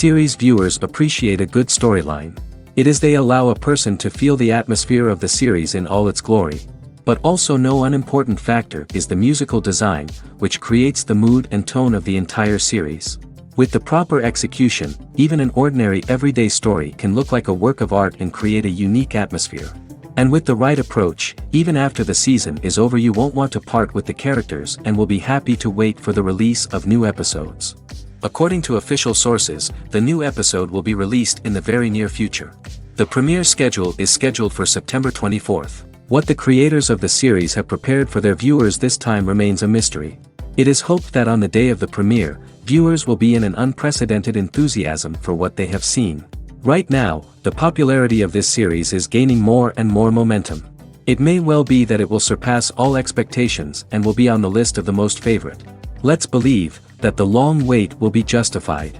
Series viewers appreciate a good storyline. It is they allow a person to feel the atmosphere of the series in all its glory. But also no unimportant factor is the musical design, which creates the mood and tone of the entire series. With the proper execution, even an ordinary everyday story can look like a work of art and create a unique atmosphere. And with the right approach, even after the season is over you won't want to part with the characters and will be happy to wait for the release of new episodes. According to official sources, the new episode will be released in the very near future. The premiere schedule is scheduled for September 24th. What the creators of the series have prepared for their viewers this time remains a mystery. It is hoped that on the day of the premiere, viewers will be in an unprecedented enthusiasm for what they have seen. Right now, the popularity of this series is gaining more and more momentum. It may well be that it will surpass all expectations and will be on the list of the most favorite. Let's believe that the long wait will be justified.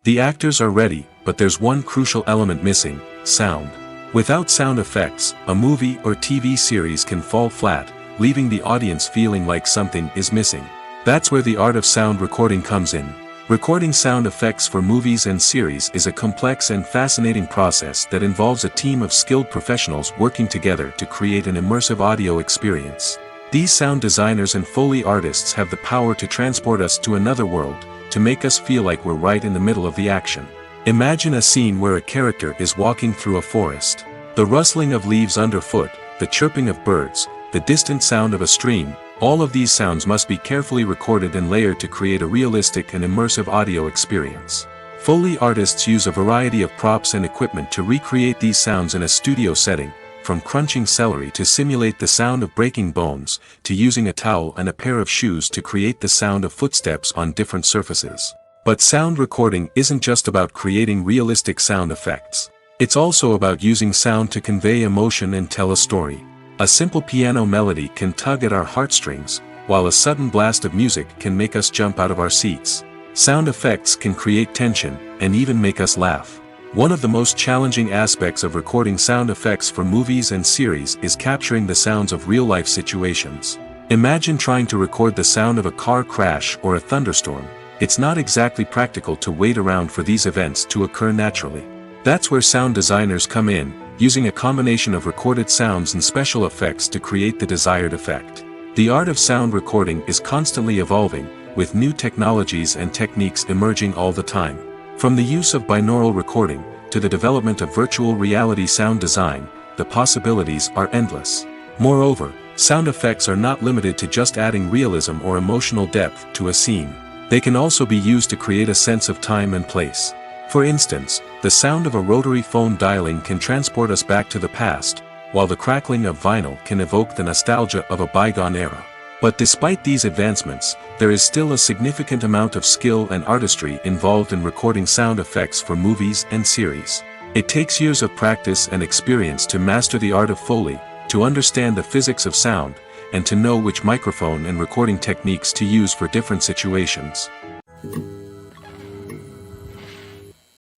The actors are ready, but there's one crucial element missing: sound. Without sound effects, a movie or TV series can fall flat, leaving the audience feeling like something is missing. That's where the art of sound recording comes in. Recording sound effects for movies and series is a complex and fascinating process that involves a team of skilled professionals working together to create an immersive audio experience. These sound designers and Foley artists have the power to transport us to another world, to make us feel like we're right in the middle of the action. Imagine a scene where a character is walking through a forest. The rustling of leaves underfoot, the chirping of birds, the distant sound of a stream, all of these sounds must be carefully recorded and layered to create a realistic and immersive audio experience. Foley artists use a variety of props and equipment to recreate these sounds in a studio setting, from crunching celery to simulate the sound of breaking bones, to using a towel and a pair of shoes to create the sound of footsteps on different surfaces. But sound recording isn't just about creating realistic sound effects. It's also about using sound to convey emotion and tell a story. A simple piano melody can tug at our heartstrings, while a sudden blast of music can make us jump out of our seats. Sound effects can create tension, and even make us laugh. One of the most challenging aspects of recording sound effects for movies and series is capturing the sounds of real-life situations. Imagine trying to record the sound of a car crash or a thunderstorm. It's not exactly practical to wait around for these events to occur naturally. That's where sound designers come in, using a combination of recorded sounds and special effects to create the desired effect. The art of sound recording is constantly evolving, with new technologies and techniques emerging all the time. From the use of binaural recording, to the development of virtual reality sound design, the possibilities are endless. Moreover, sound effects are not limited to just adding realism or emotional depth to a scene. They can also be used to create a sense of time and place. For instance, the sound of a rotary phone dialing can transport us back to the past, while the crackling of vinyl can evoke the nostalgia of a bygone era. But despite these advancements, there is still a significant amount of skill and artistry involved in recording sound effects for movies and series. It takes years of practice and experience to master the art of Foley, to understand the physics of sound, and to know which microphone and recording techniques to use for different situations.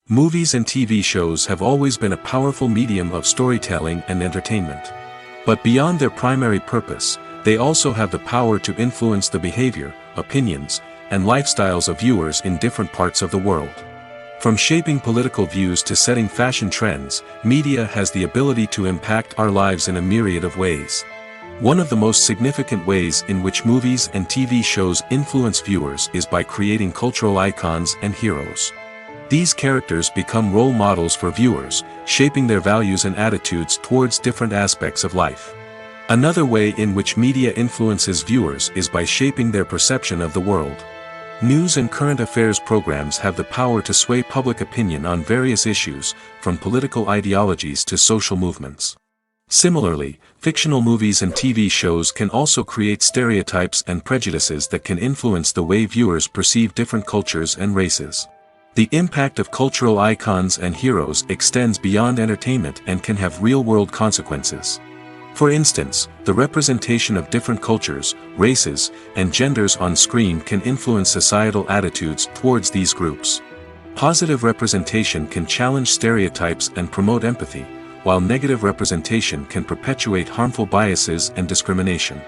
Movies and TV shows have always been a powerful medium of storytelling and entertainment. But beyond their primary purpose, they also have the power to influence the behavior, opinions, and lifestyles of viewers in different parts of the world. From shaping political views to setting fashion trends, media has the ability to impact our lives in a myriad of ways. One of the most significant ways in which movies and TV shows influence viewers is by creating cultural icons and heroes. These characters become role models for viewers, shaping their values and attitudes towards different aspects of life. Another way in which media influences viewers is by shaping their perception of the world. News and current affairs programs have the power to sway public opinion on various issues, from political ideologies to social movements. Similarly, fictional movies and TV shows can also create stereotypes and prejudices that can influence the way viewers perceive different cultures and races. The impact of cultural icons and heroes extends beyond entertainment and can have real-world consequences. For instance, the representation of different cultures, races, and genders on screen can influence societal attitudes towards these groups. Positive representation can challenge stereotypes and promote empathy, while negative representation can perpetuate harmful biases and discrimination.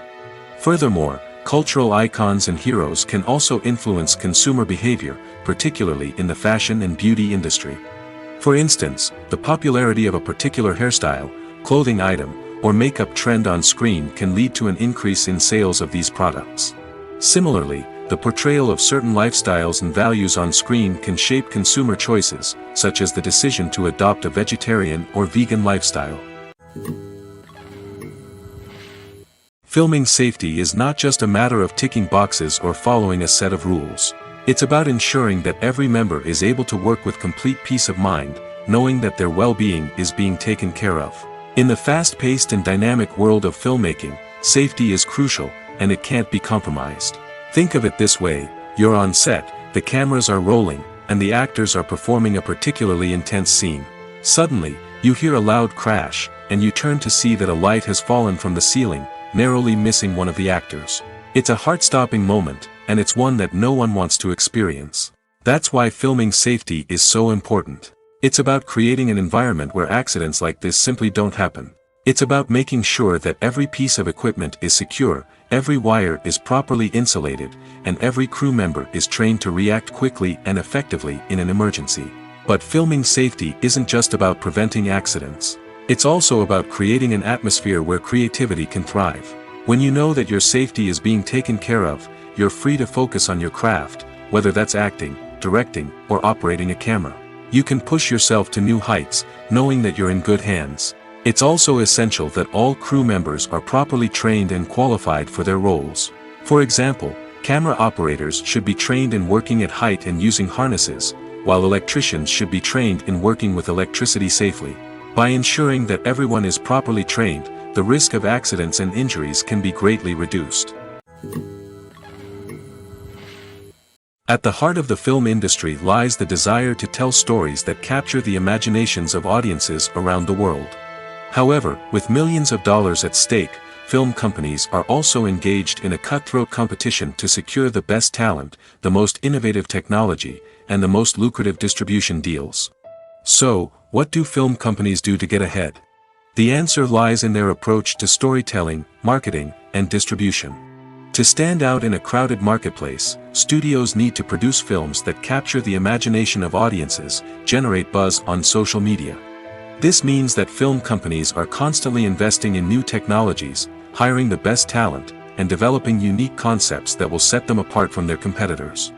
Furthermore, Cultural icons and heroes can also influence consumer behavior, particularly in the fashion and beauty industry. For instance, the popularity of a particular hairstyle, clothing item, or makeup trend on screen can lead to an increase in sales of these products. Similarly, the portrayal of certain lifestyles and values on screen can shape consumer choices, such as the decision to adopt a vegetarian or vegan lifestyle. Filming safety is not just a matter of ticking boxes or following a set of rules. It's about ensuring that every member is able to work with complete peace of mind, knowing that their well-being is being taken care of. In the fast-paced and dynamic world of filmmaking, safety is crucial, and it can't be compromised. Think of it this way: you're on set, the cameras are rolling, and the actors are performing a particularly intense scene. Suddenly, you hear a loud crash, and you turn to see that a light has fallen from the ceiling, narrowly missing one of the actors. It's a heart-stopping moment, and it's one that no one wants to experience. That's why filming safety is so important. It's about creating an environment where accidents like this simply don't happen. It's about making sure that every piece of equipment is secure, every wire is properly insulated, and every crew member is trained to react quickly and effectively in an emergency. But filming safety isn't just about preventing accidents. It's also about creating an atmosphere where creativity can thrive. When you know that your safety is being taken care of, you're free to focus on your craft, whether that's acting, directing, or operating a camera. You can push yourself to new heights, knowing that you're in good hands. It's also essential that all crew members are properly trained and qualified for their roles. For example, camera operators should be trained in working at height and using harnesses, while electricians should be trained in working with electricity safely. By ensuring that everyone is properly trained, the risk of accidents and injuries can be greatly reduced. At the heart of the film industry lies the desire to tell stories that capture the imaginations of audiences around the world. However, with millions of dollars at stake, film companies are also engaged in a cutthroat competition to secure the best talent, the most innovative technology, and the most lucrative distribution deals. So, what do film companies do to get ahead? The answer lies in their approach to storytelling, marketing, and distribution. To stand out in a crowded marketplace, studios need to produce films that capture the imagination of audiences, generate buzz on social media. This means that film companies are constantly investing in new technologies, hiring the best talent, and developing unique concepts that will set them apart from their competitors.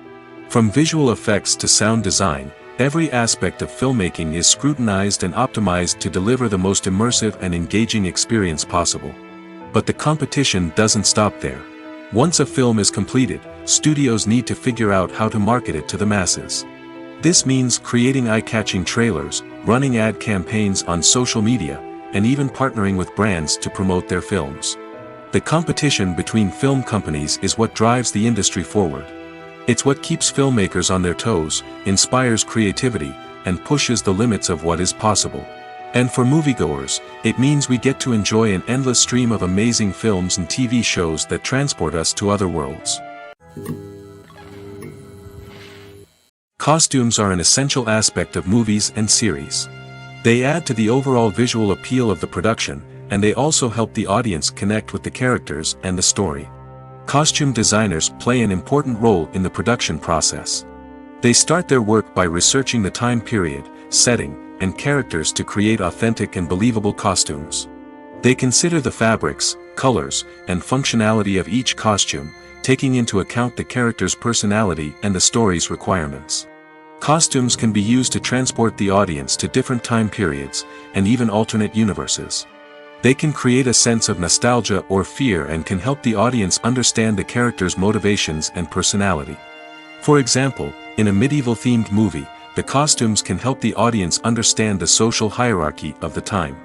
From visual effects to sound design, every aspect of filmmaking is scrutinized and optimized to deliver the most immersive and engaging experience possible. But the competition doesn't stop there. Once a film is completed, studios need to figure out how to market it to the masses. This means creating eye-catching trailers, running ad campaigns on social media, and even partnering with brands to promote their films. The competition between film companies is what drives the industry forward. It's what keeps filmmakers on their toes, inspires creativity, and pushes the limits of what is possible. And for moviegoers, it means we get to enjoy an endless stream of amazing films and TV shows that transport us to other worlds. Costumes are an essential aspect of movies and series. They add to the overall visual appeal of the production, and they also help the audience connect with the characters and the story. Costume designers play an important role in the production process. They start their work by researching the time period, setting, and characters to create authentic and believable costumes. They consider the fabrics, colors, and functionality of each costume, taking into account the character's personality and the story's requirements. Costumes can be used to transport the audience to different time periods, and even alternate universes. They can create a sense of nostalgia or fear and can help the audience understand the character's motivations and personality. For example, in a medieval-themed movie, the costumes can help the audience understand the social hierarchy of the time.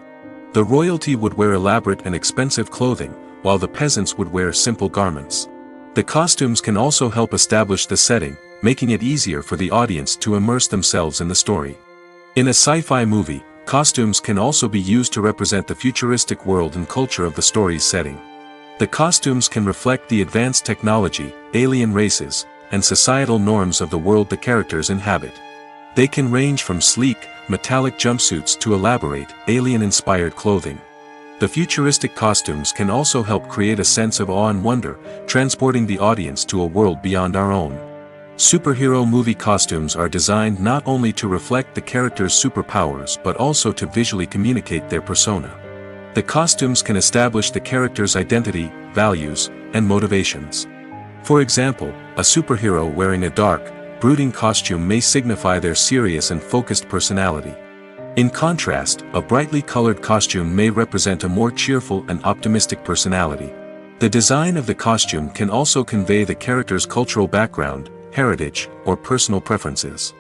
The royalty would wear elaborate and expensive clothing, while the peasants would wear simple garments. The costumes can also help establish the setting, making it easier for the audience to immerse themselves in the story. In a sci-fi movie, costumes can also be used to represent the futuristic world and culture of the story's setting. The costumes can reflect the advanced technology, alien races, and societal norms of the world the characters inhabit. They can range from sleek, metallic jumpsuits to elaborate, alien-inspired clothing. The futuristic costumes can also help create a sense of awe and wonder, transporting the audience to a world beyond our own. Superhero movie costumes are designed not only to reflect the character's superpowers but also to visually communicate their persona. The costumes can establish the character's identity, values, and motivations. For example, a superhero wearing a dark, brooding costume may signify their serious and focused personality. In contrast, a brightly colored costume may represent a more cheerful and optimistic personality. The design of the costume can also convey the character's cultural background, heritage, or personal preferences.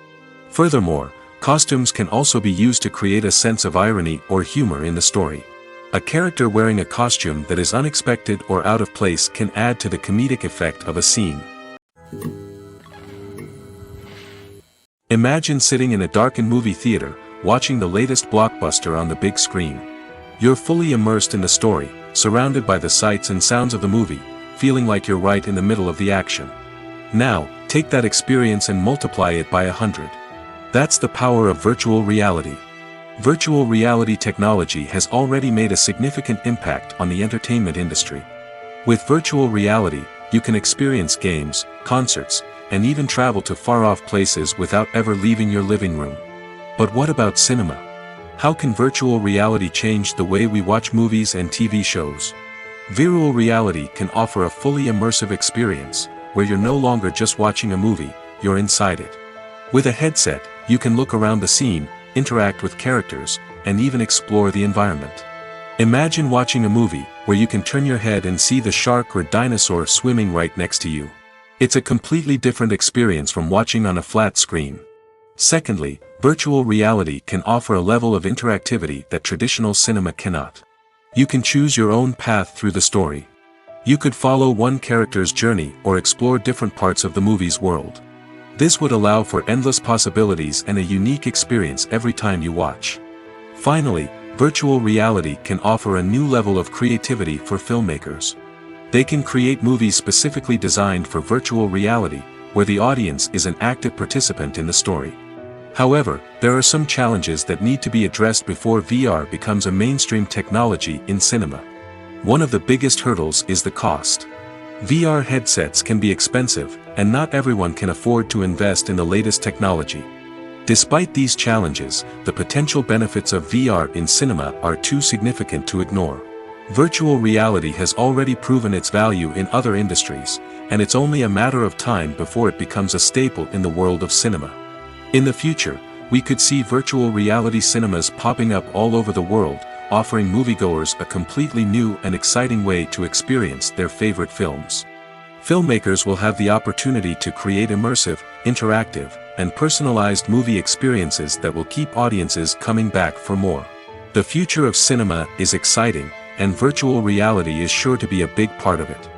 Furthermore, costumes can also be used to create a sense of irony or humor in the story. A character wearing a costume that is unexpected or out of place can add to the comedic effect of a scene. Imagine sitting in a darkened movie theater, watching the latest blockbuster on the big screen. You're fully immersed in the story, surrounded by the sights and sounds of the movie, feeling like you're right in the middle of the action. Now, take that experience and multiply it by 100. That's the power of virtual reality. Virtual reality technology has already made a significant impact on the entertainment industry. With virtual reality, you can experience games, concerts, and even travel to far-off places without ever leaving your living room. But what about cinema? How can virtual reality change the way we watch movies and TV shows? Virtual reality can offer a fully immersive experience, where you're no longer just watching a movie, you're inside it. With a headset, you can look around the scene, interact with characters, and even explore the environment. Imagine watching a movie where you can turn your head and see the shark or dinosaur swimming right next to you. It's a completely different experience from watching on a flat screen. Secondly, virtual reality can offer a level of interactivity that traditional cinema cannot. You can choose your own path through the story. You could follow one character's journey or explore different parts of the movie's world. This would allow for endless possibilities and a unique experience every time you watch. Finally, virtual reality can offer a new level of creativity for filmmakers. They can create movies specifically designed for virtual reality, where the audience is an active participant in the story. However, there are some challenges that need to be addressed before VR becomes a mainstream technology in cinema. One of the biggest hurdles is the cost. VR headsets can be expensive, and not everyone can afford to invest in the latest technology. Despite these challenges, the potential benefits of VR in cinema are too significant to ignore. Virtual reality has already proven its value in other industries, and it's only a matter of time before it becomes a staple in the world of cinema. In the future, we could see virtual reality cinemas popping up all over the world, offering moviegoers a completely new and exciting way to experience their favorite films. Filmmakers will have the opportunity to create immersive, interactive, and personalized movie experiences that will keep audiences coming back for more. The future of cinema is exciting, and virtual reality is sure to be a big part of it.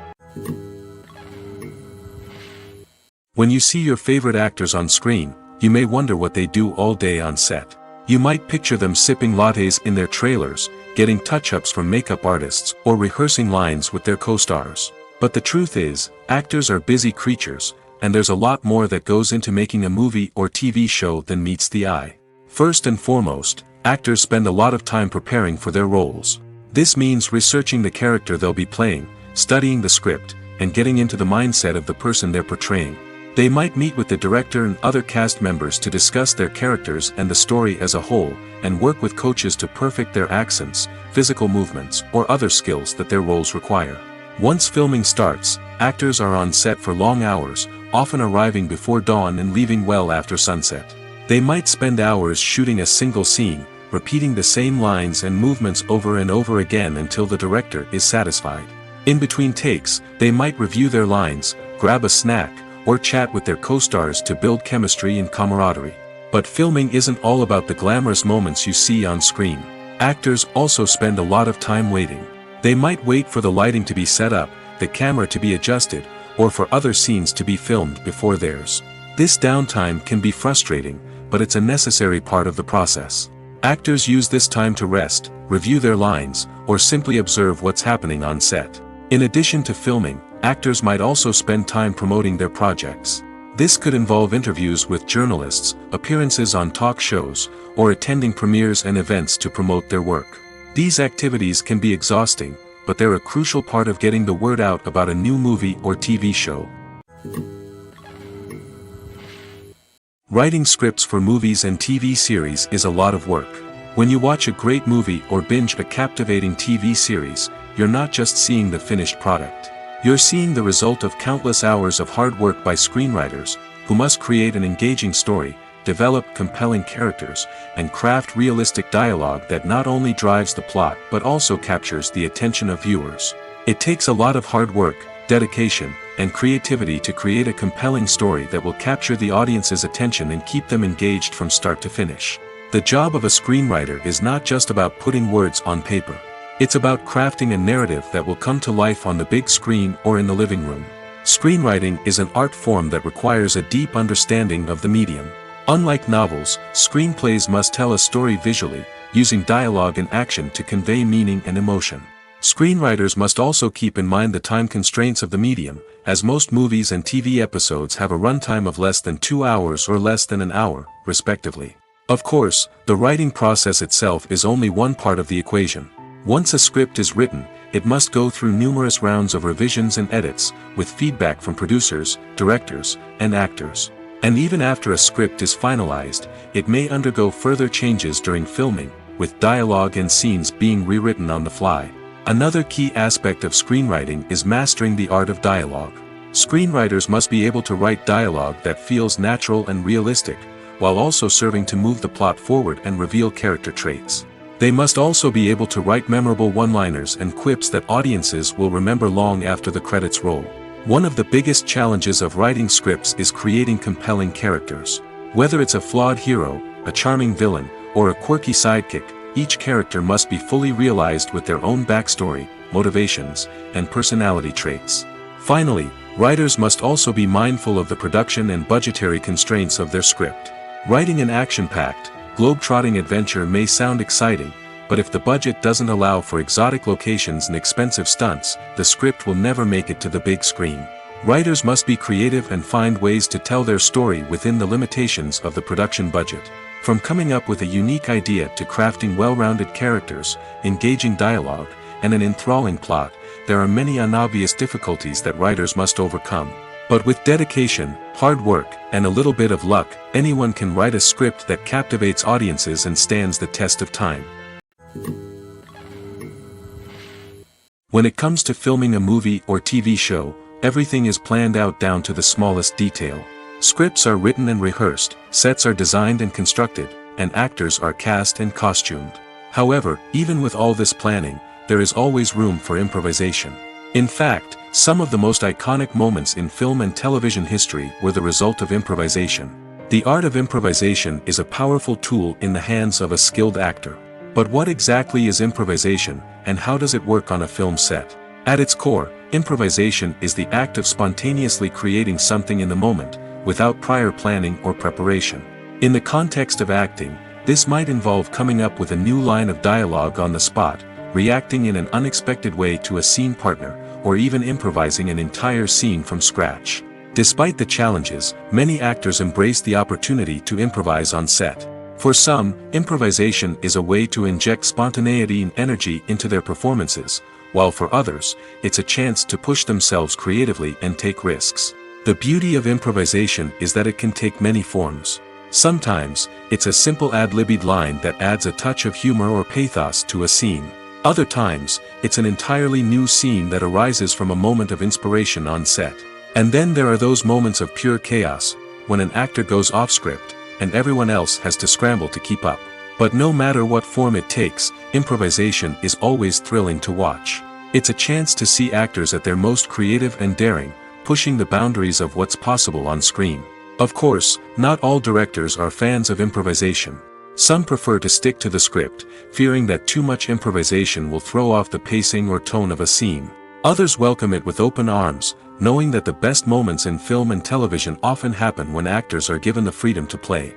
When you see your favorite actors on screen, you may wonder what they do all day on set. You might picture them sipping lattes in their trailers, getting touch-ups from makeup artists, or rehearsing lines with their co-stars. But the truth is, actors are busy creatures, and there's a lot more that goes into making a movie or TV show than meets the eye. First and foremost, actors spend a lot of time preparing for their roles. This means researching the character they'll be playing, studying the script, and getting into the mindset of the person they're portraying. They might meet with the director and other cast members to discuss their characters and the story as a whole, and work with coaches to perfect their accents, physical movements, or other skills that their roles require. Once filming starts, actors are on set for long hours, often arriving before dawn and leaving well after sunset. They might spend hours shooting a single scene, repeating the same lines and movements over and over again until the director is satisfied. In between takes, they might review their lines, grab a snack, or chat with their co-stars to build chemistry and camaraderie. But filming isn't all about the glamorous moments you see on screen. Actors also spend a lot of time waiting. They might wait for the lighting to be set up, the camera to be adjusted, or for other scenes to be filmed before theirs. This downtime can be frustrating, but it's a necessary part of the process. Actors use this time to rest, review their lines, or simply observe what's happening on set. In addition to filming, actors might also spend time promoting their projects. This could involve interviews with journalists, appearances on talk shows, or attending premieres and events to promote their work. These activities can be exhausting, but they're a crucial part of getting the word out about a new movie or TV show. Writing scripts for movies and TV series is a lot of work. When you watch a great movie or binge a captivating TV series, you're not just seeing the finished product. You're seeing the result of countless hours of hard work by screenwriters, who must create an engaging story, develop compelling characters, and craft realistic dialogue that not only drives the plot but also captures the attention of viewers. It takes a lot of hard work, dedication, and creativity to create a compelling story that will capture the audience's attention and keep them engaged from start to finish. The job of a screenwriter is not just about putting words on paper. It's about crafting a narrative that will come to life on the big screen or in the living room. Screenwriting is an art form that requires a deep understanding of the medium. Unlike novels, screenplays must tell a story visually, using dialogue and action to convey meaning and emotion. Screenwriters must also keep in mind the time constraints of the medium, as most movies and TV episodes have a runtime of less than 2 hours or less than an hour, respectively. Of course, the writing process itself is only one part of the equation. Once a script is written, it must go through numerous rounds of revisions and edits, with feedback from producers, directors, and actors. And even after a script is finalized, it may undergo further changes during filming, with dialogue and scenes being rewritten on the fly. Another key aspect of screenwriting is mastering the art of dialogue. Screenwriters must be able to write dialogue that feels natural and realistic, while also serving to move the plot forward and reveal character traits. They must also be able to write memorable one-liners and quips that audiences will remember long after the credits roll. One of the biggest challenges of writing scripts is creating compelling characters. Whether it's a flawed hero, a charming villain, or a quirky sidekick, each character must be fully realized with their own backstory, motivations, and personality traits. Finally, writers must also be mindful of the production and budgetary constraints of their script. Writing an action-packed, globe-trotting adventure may sound exciting, but if the budget doesn't allow for exotic locations and expensive stunts, the script will never make it to the big screen. Writers must be creative and find ways to tell their story within the limitations of the production budget. From coming up with a unique idea to crafting well-rounded characters, engaging dialogue, and an enthralling plot, there are many unobvious difficulties that writers must overcome. But with dedication, hard work, and a little bit of luck, anyone can write a script that captivates audiences and stands the test of time. When it comes to filming a movie or TV show, everything is planned out down to the smallest detail. Scripts are written and rehearsed, sets are designed and constructed, and actors are cast and costumed. However, even with all this planning, there is always room for improvisation. In fact, some of the most iconic moments in film and television history were the result of improvisation. The art of improvisation is a powerful tool in the hands of a skilled actor. But what exactly is improvisation, and how does it work on a film set? At its core, improvisation is the act of spontaneously creating something in the moment, without prior planning or preparation. In the context of acting, this might involve coming up with a new line of dialogue on the spot, reacting in an unexpected way to a scene partner, or even improvising an entire scene from scratch. Despite the challenges, many actors embrace the opportunity to improvise on set. For some, improvisation is a way to inject spontaneity and energy into their performances, while for others, it's a chance to push themselves creatively and take risks. The beauty of improvisation is that it can take many forms. Sometimes, it's a simple ad-libbed line that adds a touch of humor or pathos to a scene. Other times, it's an entirely new scene that arises from a moment of inspiration on set. And then there are those moments of pure chaos, when an actor goes off script, and everyone else has to scramble to keep up. But no matter what form it takes, improvisation is always thrilling to watch. It's a chance to see actors at their most creative and daring, pushing the boundaries of what's possible on screen. Of course, not all directors are fans of improvisation. Some prefer to stick to the script, fearing that too much improvisation will throw off the pacing or tone of a scene. Others welcome it with open arms, knowing that the best moments in film and television often happen when actors are given the freedom to play.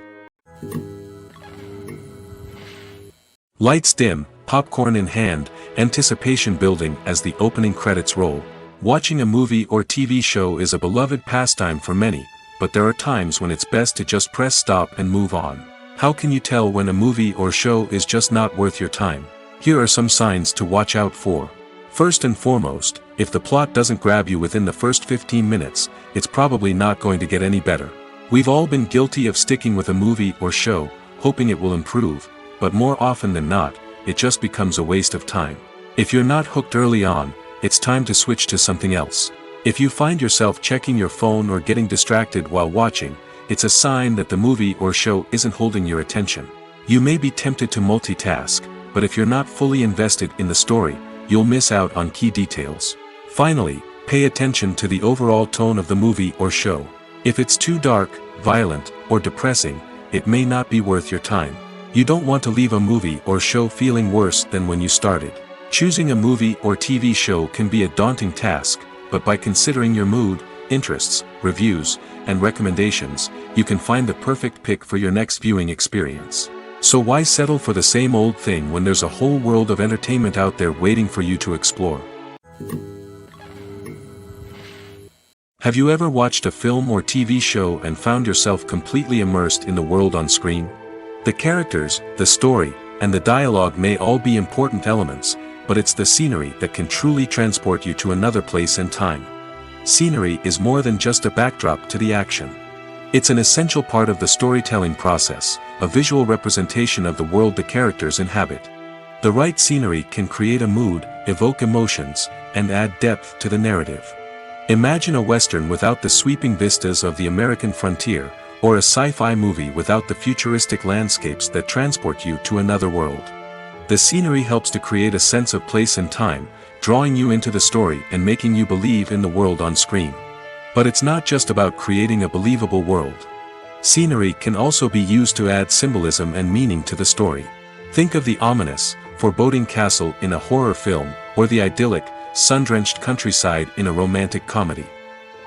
Lights dim, popcorn in hand, anticipation building as the opening credits roll. Watching a movie or TV show is a beloved pastime for many, but there are times when it's best to just press stop and move on. How can you tell when a movie or show is just not worth your time? Here are some signs to watch out for. First and foremost, if the plot doesn't grab you within the first 15 minutes, it's probably not going to get any better. We've all been guilty of sticking with a movie or show, hoping it will improve, but more often than not, it just becomes a waste of time. If you're not hooked early on, it's time to switch to something else. If you find yourself checking your phone or getting distracted while watching, it's a sign that the movie or show isn't holding your attention. You may be tempted to multitask, but if you're not fully invested in the story, you'll miss out on key details. Finally, pay attention to the overall tone of the movie or show. If it's too dark, violent, or depressing, it may not be worth your time. You don't want to leave a movie or show feeling worse than when you started. Choosing a movie or TV show can be a daunting task, but by considering your mood, interests, reviews, and recommendations, you can find the perfect pick for your next viewing experience. So why settle for the same old thing when there's a whole world of entertainment out there waiting for you to explore? Have you ever watched a film or TV show and found yourself completely immersed in the world on screen? The characters, the story, and the dialogue may all be important elements, but it's the scenery that can truly transport you to another place and time. Scenery is more than just a backdrop to the action. It's an essential part of the storytelling process, a visual representation of the world the characters inhabit. The right scenery can create a mood, evoke emotions, and add depth to the narrative. Imagine a Western without the sweeping vistas of the American frontier, or a sci-fi movie without the futuristic landscapes that transport you to another world. The scenery helps to create a sense of place and time, drawing you into the story and making you believe in the world on screen. But it's not just about creating a believable world. Scenery can also be used to add symbolism and meaning to the story. Think of the ominous, foreboding castle in a horror film, or the idyllic, sun-drenched countryside in a romantic comedy.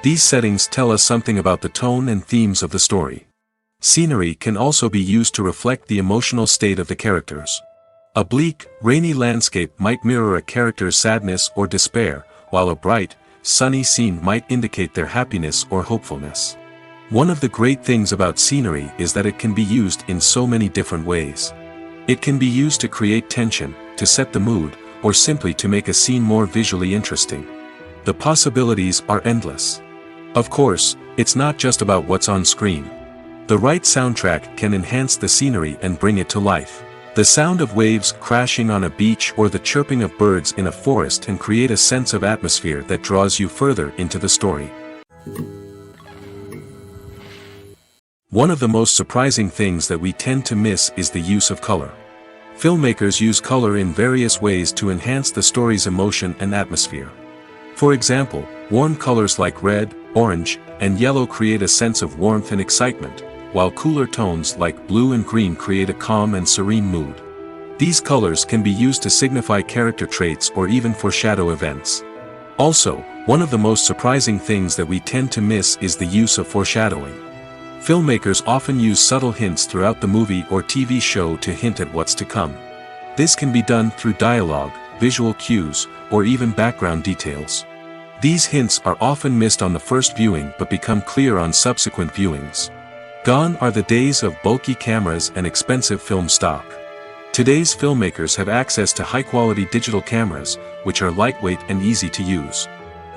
These settings tell us something about the tone and themes of the story. Scenery can also be used to reflect the emotional state of the characters. A bleak, rainy landscape might mirror a character's sadness or despair, while a bright, sunny scene might indicate their happiness or hopefulness. One of the great things about scenery is that it can be used in so many different ways. It can be used to create tension, to set the mood, or simply to make a scene more visually interesting. The possibilities are endless. Of course, it's not just about what's on screen. The right soundtrack can enhance the scenery and bring it to life. The sound of waves crashing on a beach or the chirping of birds in a forest can create a sense of atmosphere that draws you further into the story. One of the most surprising things that we tend to miss is the use of color. Filmmakers use color in various ways to enhance the story's emotion and atmosphere. For example, warm colors like red, orange, and yellow create a sense of warmth and excitement, while cooler tones like blue and green create a calm and serene mood. These colors can be used to signify character traits or even foreshadow events. Also, one of the most surprising things that we tend to miss is the use of foreshadowing. Filmmakers often use subtle hints throughout the movie or TV show to hint at what's to come. This can be done through dialogue, visual cues, or even background details. These hints are often missed on the first viewing but become clear on subsequent viewings. Gone are the days of bulky cameras and expensive film stock. Today's filmmakers have access to high-quality digital cameras, which are lightweight and easy to use.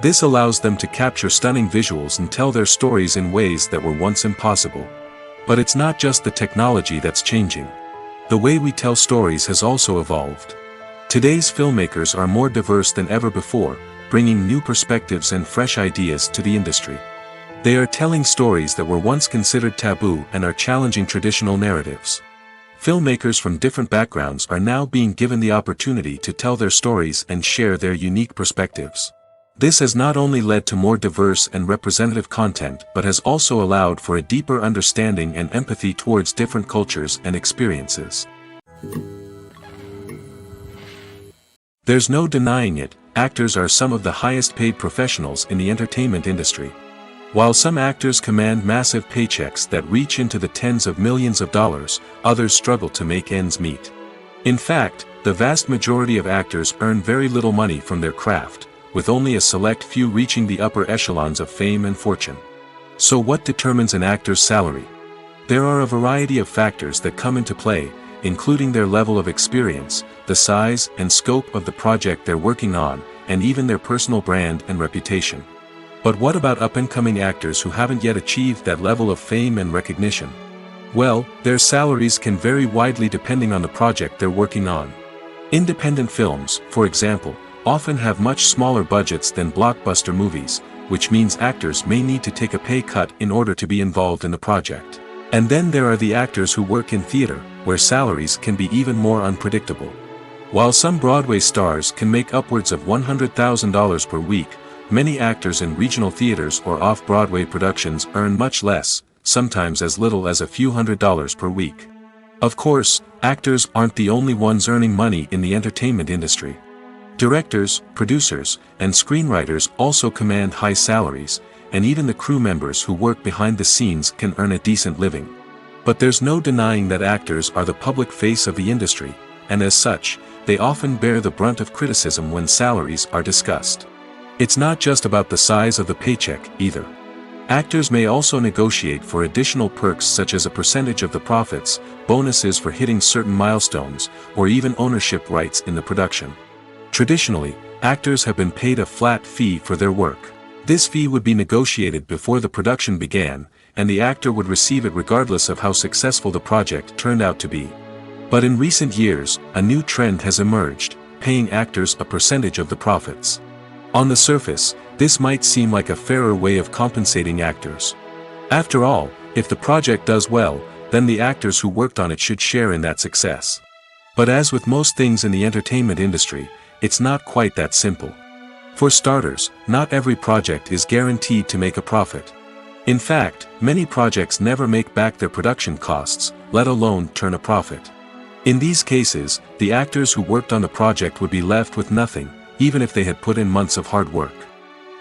This allows them to capture stunning visuals and tell their stories in ways that were once impossible. But it's not just the technology that's changing. The way we tell stories has also evolved. Today's filmmakers are more diverse than ever before, bringing new perspectives and fresh ideas to the industry. They are telling stories that were once considered taboo and are challenging traditional narratives. Filmmakers from different backgrounds are now being given the opportunity to tell their stories and share their unique perspectives. This has not only led to more diverse and representative content but has also allowed for a deeper understanding and empathy towards different cultures and experiences. There's no denying it, actors are some of the highest paid professionals in the entertainment industry. While some actors command massive paychecks that reach into the tens of millions of dollars, others struggle to make ends meet. In fact, the vast majority of actors earn very little money from their craft, with only a select few reaching the upper echelons of fame and fortune. So what determines an actor's salary? There are a variety of factors that come into play, including their level of experience, the size and scope of the project they're working on, and even their personal brand and reputation. But what about up-and-coming actors who haven't yet achieved that level of fame and recognition? Well, their salaries can vary widely depending on the project they're working on. Independent films, for example, often have much smaller budgets than blockbuster movies, which means actors may need to take a pay cut in order to be involved in the project. And then there are the actors who work in theater, where salaries can be even more unpredictable. While some Broadway stars can make upwards of $100,000 per week, many actors in regional theaters or off-Broadway productions earn much less, sometimes as little as a few $100s per week. Of course, actors aren't the only ones earning money in the entertainment industry. Directors, producers, and screenwriters also command high salaries, and even the crew members who work behind the scenes can earn a decent living. But there's no denying that actors are the public face of the industry, and as such, they often bear the brunt of criticism when salaries are discussed. It's not just about the size of the paycheck, either. Actors may also negotiate for additional perks such as a percentage of the profits, bonuses for hitting certain milestones, or even ownership rights in the production. Traditionally, actors have been paid a flat fee for their work. This fee would be negotiated before the production began, and the actor would receive it regardless of how successful the project turned out to be. But in recent years, a new trend has emerged, paying actors a percentage of the profits. On the surface, this might seem like a fairer way of compensating actors. After all, if the project does well, then the actors who worked on it should share in that success. But as with most things in the entertainment industry, it's not quite that simple. For starters, not every project is guaranteed to make a profit. In fact, many projects never make back their production costs, let alone turn a profit. In these cases, the actors who worked on the project would be left with nothing, even if they had put in months of hard work.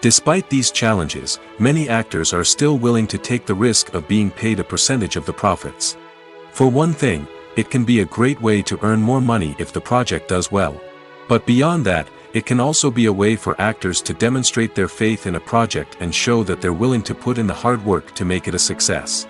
Despite these challenges, many actors are still willing to take the risk of being paid a percentage of the profits. For one thing, it can be a great way to earn more money if the project does well. But beyond that, it can also be a way for actors to demonstrate their faith in a project and show that they're willing to put in the hard work to make it a success.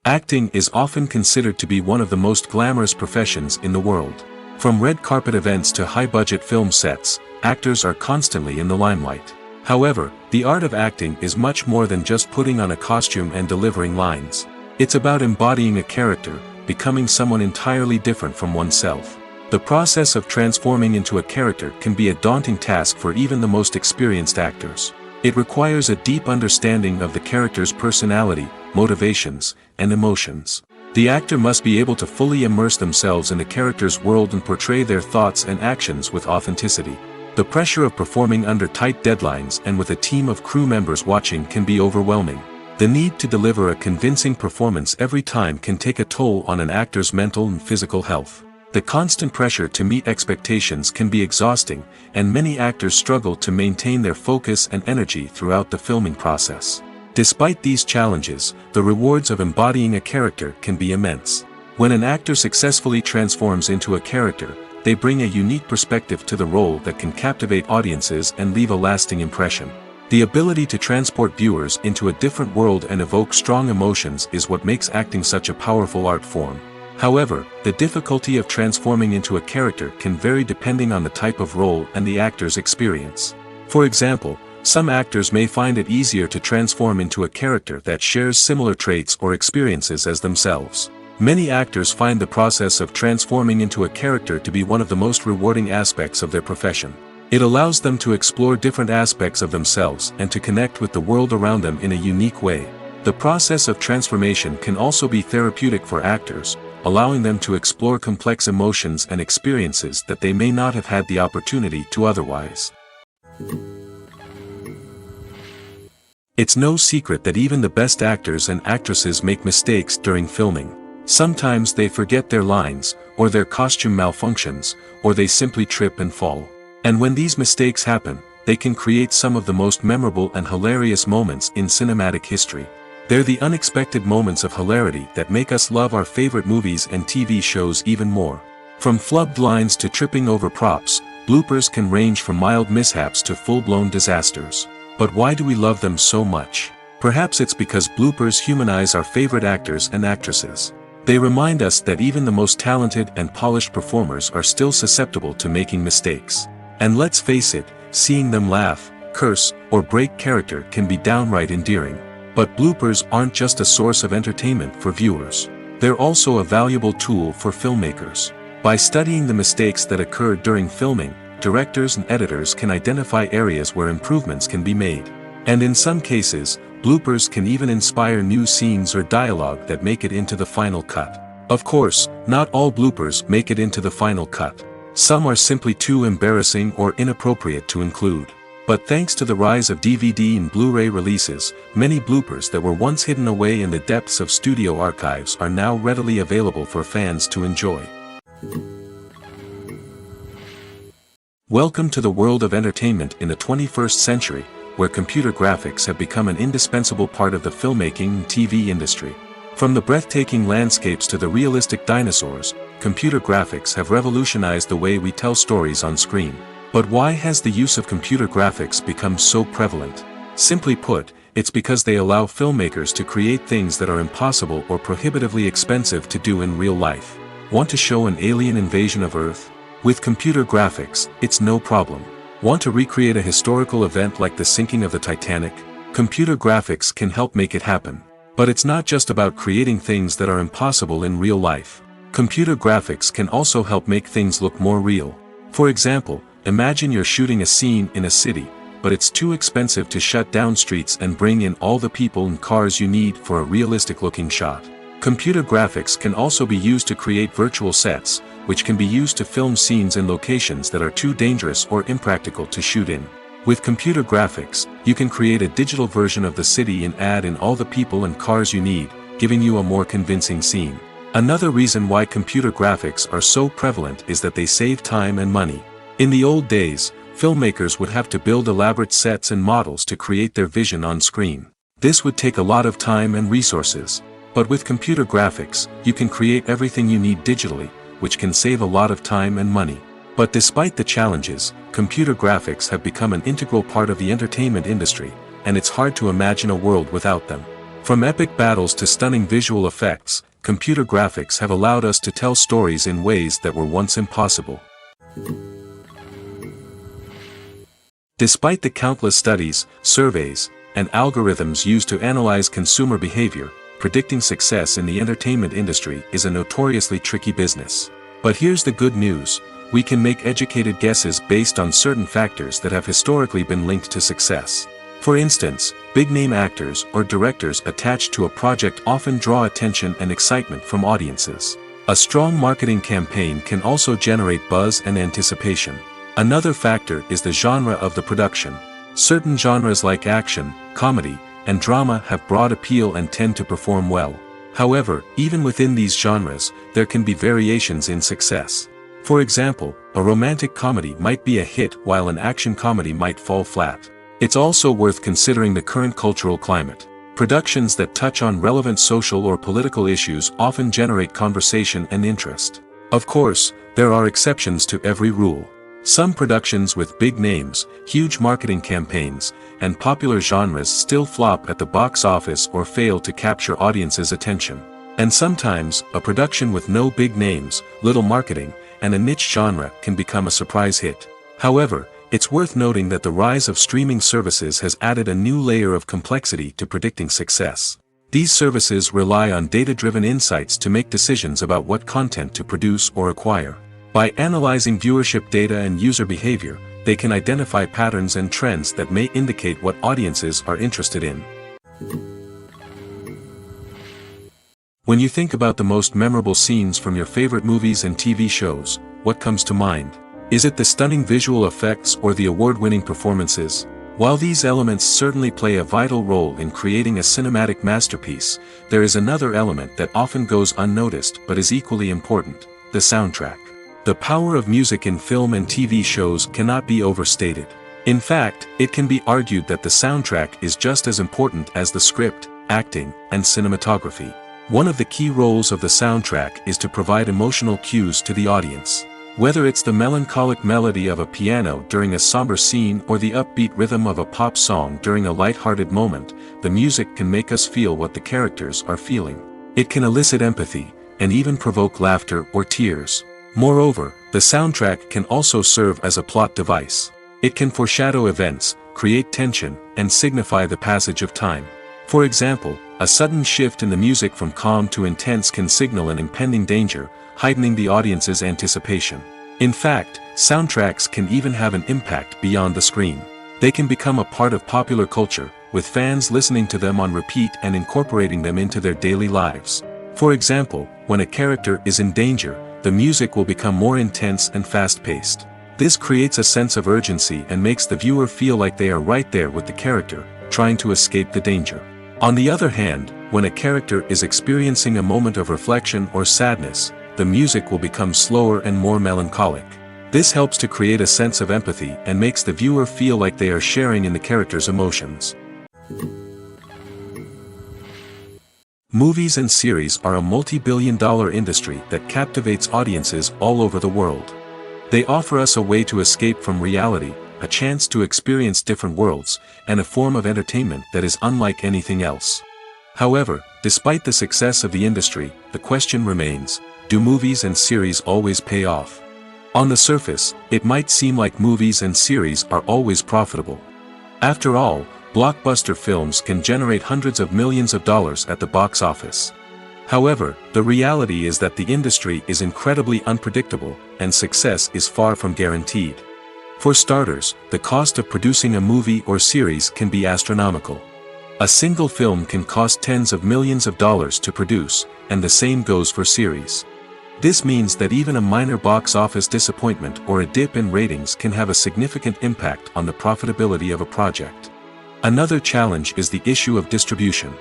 Acting is often considered to be one of the most glamorous professions in the world. From red carpet events to high-budget film sets, actors are constantly in the limelight. However, the art of acting is much more than just putting on a costume and delivering lines. It's about embodying a character, becoming someone entirely different from oneself. The process of transforming into a character can be a daunting task for even the most experienced actors. It requires a deep understanding of the character's personality, motivations, and emotions. The actor must be able to fully immerse themselves in the character's world and portray their thoughts and actions with authenticity. The pressure of performing under tight deadlines and with a team of crew members watching can be overwhelming. The need to deliver a convincing performance every time can take a toll on an actor's mental and physical health. The constant pressure to meet expectations can be exhausting, and many actors struggle to maintain their focus and energy throughout the filming process. Despite these challenges, the rewards of embodying a character can be immense. When an actor successfully transforms into a character, they bring a unique perspective to the role that can captivate audiences and leave a lasting impression. The ability to transport viewers into a different world and evoke strong emotions is what makes acting such a powerful art form. However, the difficulty of transforming into a character can vary depending on the type of role and the actor's experience. For example, some actors may find it easier to transform into a character that shares similar traits or experiences as themselves. Many actors find the process of transforming into a character to be one of the most rewarding aspects of their profession. It allows them to explore different aspects of themselves and to connect with the world around them in a unique way. The process of transformation can also be therapeutic for actors, allowing them to explore complex emotions and experiences that they may not have had the opportunity to otherwise. It's no secret that even the best actors and actresses make mistakes during filming. Sometimes they forget their lines, or their costume malfunctions, or they simply trip and fall. And when these mistakes happen, they can create some of the most memorable and hilarious moments in cinematic history. They're the unexpected moments of hilarity that make us love our favorite movies and TV shows even more. From flubbed lines to tripping over props, bloopers can range from mild mishaps to full-blown disasters. But why do we love them so much? Perhaps it's because bloopers humanize our favorite actors and actresses. They remind us that even the most talented and polished performers are still susceptible to making mistakes. And let's face it, seeing them laugh, curse, or break character can be downright endearing. But bloopers aren't just a source of entertainment for viewers. They're also a valuable tool for filmmakers. By studying the mistakes that occurred during filming, directors and editors can identify areas where improvements can be made. And in some cases, bloopers can even inspire new scenes or dialogue that make it into the final cut. Of course, not all bloopers make it into the final cut. Some are simply too embarrassing or inappropriate to include. But thanks to the rise of DVD and Blu-ray releases, many bloopers that were once hidden away in the depths of studio archives are now readily available for fans to enjoy. Welcome to the world of entertainment in the 21st century, where computer graphics have become an indispensable part of the filmmaking and TV industry. From the breathtaking landscapes to the realistic dinosaurs, computer graphics have revolutionized the way we tell stories on screen. But why has the use of computer graphics become so prevalent? Simply put, it's because they allow filmmakers to create things that are impossible or prohibitively expensive to do in real life. Want to show an alien invasion of Earth? With computer graphics, it's no problem. Want to recreate a historical event like the sinking of the Titanic? Computer graphics can help make it happen. But it's not just about creating things that are impossible in real life. Computer graphics can also help make things look more real. For example, imagine you're shooting a scene in a city, but it's too expensive to shut down streets and bring in all the people and cars you need for a realistic-looking shot. Computer graphics can also be used to create virtual sets, which can be used to film scenes in locations that are too dangerous or impractical to shoot in. With computer graphics, you can create a digital version of the city and add in all the people and cars you need, giving you a more convincing scene. Another reason why computer graphics are so prevalent is that they save time and money. In the old days, filmmakers would have to build elaborate sets and models to create their vision on screen. This would take a lot of time and resources. But with computer graphics, you can create everything you need digitally, which can save a lot of time and money. But despite the challenges, computer graphics have become an integral part of the entertainment industry, and it's hard to imagine a world without them. From epic battles to stunning visual effects, computer graphics have allowed us to tell stories in ways that were once impossible. Despite the countless studies, surveys, and algorithms used to analyze consumer behavior, predicting success in the entertainment industry is a notoriously tricky business. But here's the good news: we can make educated guesses based on certain factors that have historically been linked to success. For instance, big-name actors or directors attached to a project often draw attention and excitement from audiences. A strong marketing campaign can also generate buzz and anticipation. Another factor is the genre of the production. Certain genres like action, comedy, and drama have broad appeal and tend to perform well. However, even within these genres, there can be variations in success. For example, a romantic comedy might be a hit while an action comedy might fall flat. It's also worth considering the current cultural climate. Productions that touch on relevant social or political issues often generate conversation and interest. Of course, there are exceptions to every rule. Some productions with big names, huge marketing campaigns, and popular genres still flop at the box office or fail to capture audiences' attention. And sometimes, a production with no big names, little marketing, and a niche genre can become a surprise hit. However, it's worth noting that the rise of streaming services has added a new layer of complexity to predicting success. These services rely on data-driven insights to make decisions about what content to produce or acquire. By analyzing viewership data and user behavior, they can identify patterns and trends that may indicate what audiences are interested in. When you think about the most memorable scenes from your favorite movies and TV shows, what comes to mind? Is it the stunning visual effects or the award-winning performances? While these elements certainly play a vital role in creating a cinematic masterpiece, there is another element that often goes unnoticed but is equally important: the soundtrack. The power of music in film and TV shows cannot be overstated. In fact, it can be argued that the soundtrack is just as important as the script, acting, and cinematography. One of the key roles of the soundtrack is to provide emotional cues to the audience. Whether it's the melancholic melody of a piano during a somber scene or the upbeat rhythm of a pop song during a light-hearted moment, the music can make us feel what the characters are feeling. It can elicit empathy, and even provoke laughter or tears. Moreover, the soundtrack can also serve as a plot device. It can foreshadow events, create tension, and signify the passage of time. For example, a sudden shift in the music from calm to intense can signal an impending danger, heightening the audience's anticipation. In fact, soundtracks can even have an impact beyond the screen. They can become a part of popular culture, with fans listening to them on repeat and incorporating them into their daily lives. For example, when a character is in danger, the music will become more intense and fast-paced. This creates a sense of urgency and makes the viewer feel like they are right there with the character, trying to escape the danger. On the other hand, when a character is experiencing a moment of reflection or sadness, the music will become slower and more melancholic. This helps to create a sense of empathy and makes the viewer feel like they are sharing in the character's emotions. Movies and series are a multi-billion-dollar industry that captivates audiences all over the world. They offer us a way to escape from reality, a chance to experience different worlds, and a form of entertainment that is unlike anything else. However, despite the success of the industry, the question remains, do movies and series always pay off? On the surface, it might seem like movies and series are always profitable. After all, blockbuster films can generate hundreds of millions of dollars at the box office. However, the reality is that the industry is incredibly unpredictable, and success is far from guaranteed. For starters, the cost of producing a movie or series can be astronomical. A single film can cost tens of millions of dollars to produce, and the same goes for series. This means that even a minor box office disappointment or a dip in ratings can have a significant impact on the profitability of a project. Another challenge is the issue of distribution.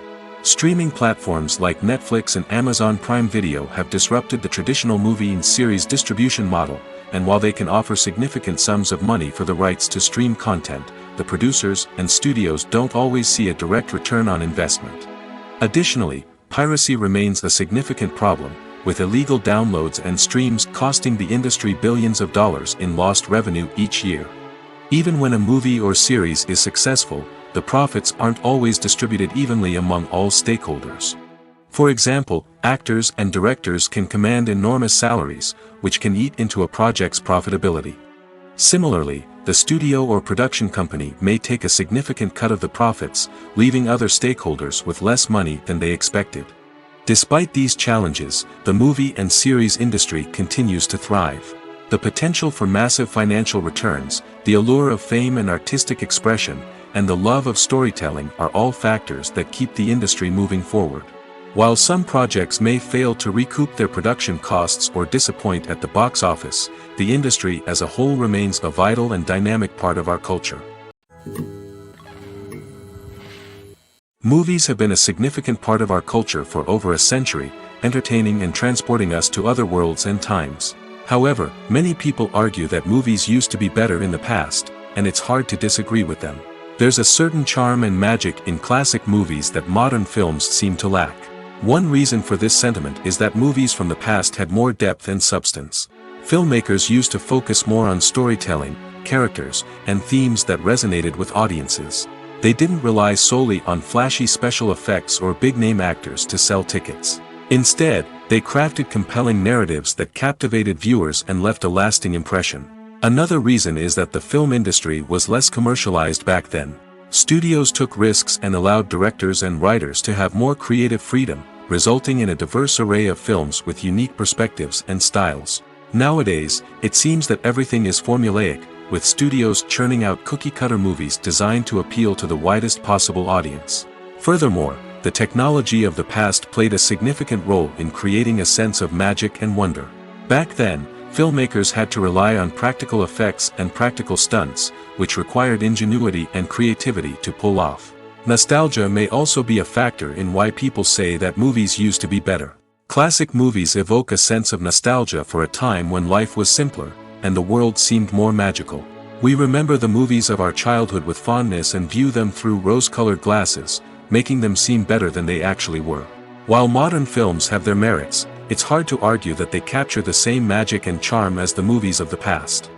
Streaming platforms like Netflix and Amazon Prime Video have disrupted the traditional movie and series distribution model, and while they can offer significant sums of money for the rights to stream content, the producers and studios don't always see a direct return on investment. Additionally, piracy remains a significant problem, with illegal downloads and streams costing the industry billions of dollars in lost revenue each year. Even when a movie or series is successful, the profits aren't always distributed evenly among all stakeholders. For example, actors and directors can command enormous salaries, which can eat into a project's profitability. Similarly, the studio or production company may take a significant cut of the profits, leaving other stakeholders with less money than they expected. Despite these challenges, the movie and series industry continues to thrive. The potential for massive financial returns, the allure of fame and artistic expression, and the love of storytelling are all factors that keep the industry moving forward. While some projects may fail to recoup their production costs or disappoint at the box office, the industry as a whole remains a vital and dynamic part of our culture. Movies have been a significant part of our culture for over a century, entertaining and transporting us to other worlds and times. However, many people argue that movies used to be better in the past, and it's hard to disagree with them. There's a certain charm and magic in classic movies that modern films seem to lack. One reason for this sentiment is that movies from the past had more depth and substance. Filmmakers used to focus more on storytelling, characters, and themes that resonated with audiences. They didn't rely solely on flashy special effects or big-name actors to sell tickets. Instead, they crafted compelling narratives that captivated viewers and left a lasting impression. Another reason is that the film industry was less commercialized back then. Studios took risks and allowed directors and writers to have more creative freedom, resulting in a diverse array of films with unique perspectives and styles. Nowadays, it seems that everything is formulaic, with studios churning out cookie-cutter movies designed to appeal to the widest possible audience. Furthermore, the technology of the past played a significant role in creating a sense of magic and wonder. Back then, filmmakers had to rely on practical effects and practical stunts, which required ingenuity and creativity to pull off. Nostalgia may also be a factor in why people say that movies used to be better. Classic movies evoke a sense of nostalgia for a time when life was simpler, and the world seemed more magical. We remember the movies of our childhood with fondness and view them through rose-colored glasses, making them seem better than they actually were. While modern films have their merits, it's hard to argue that they capture the same magic and charm as the movies of the past.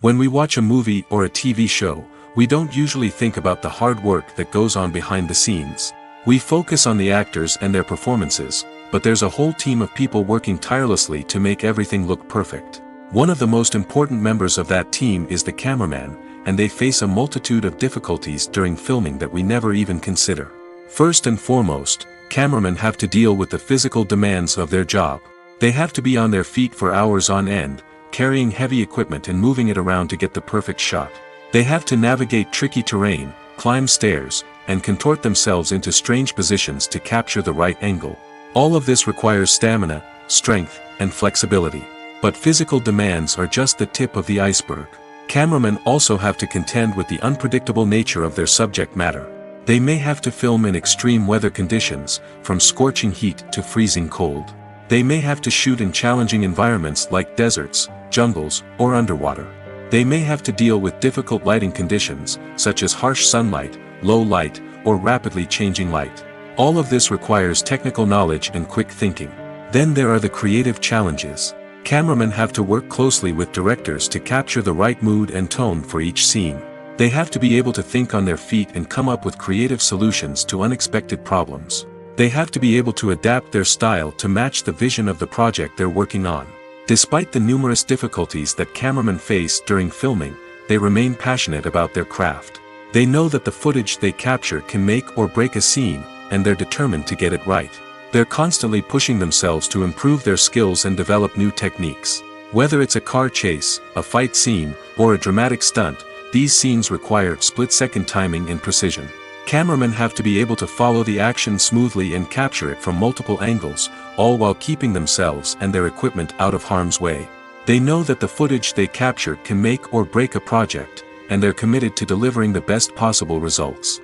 When we watch a movie or a TV show, we don't usually think about the hard work that goes on behind the scenes. We focus on the actors and their performances, but there's a whole team of people working tirelessly to make everything look perfect. One of the most important members of that team is the cameraman, and they face a multitude of difficulties during filming that we never even consider. First and foremost, cameramen have to deal with the physical demands of their job. They have to be on their feet for hours on end, carrying heavy equipment and moving it around to get the perfect shot. They have to navigate tricky terrain, climb stairs, and contort themselves into strange positions to capture the right angle. All of this requires stamina, strength, and flexibility. But physical demands are just the tip of the iceberg. Cameramen also have to contend with the unpredictable nature of their subject matter. They may have to film in extreme weather conditions, from scorching heat to freezing cold. They may have to shoot in challenging environments like deserts, jungles, or underwater. They may have to deal with difficult lighting conditions, such as harsh sunlight, low light, or rapidly changing light. All of this requires technical knowledge and quick thinking. Then there are the creative challenges. Cameramen have to work closely with directors to capture the right mood and tone for each scene. They have to be able to think on their feet and come up with creative solutions to unexpected problems. They have to be able to adapt their style to match the vision of the project they're working on. Despite the numerous difficulties that cameramen face during filming, they remain passionate about their craft. They know that the footage they capture can make or break a scene, and they're determined to get it right. They're constantly pushing themselves to improve their skills and develop new techniques. Whether it's a car chase, a fight scene, or a dramatic stunt, these scenes require split-second timing and precision. Cameramen have to be able to follow the action smoothly and capture it from multiple angles, all while keeping themselves and their equipment out of harm's way. They know that the footage they capture can make or break a project, and they're committed to delivering the best possible results.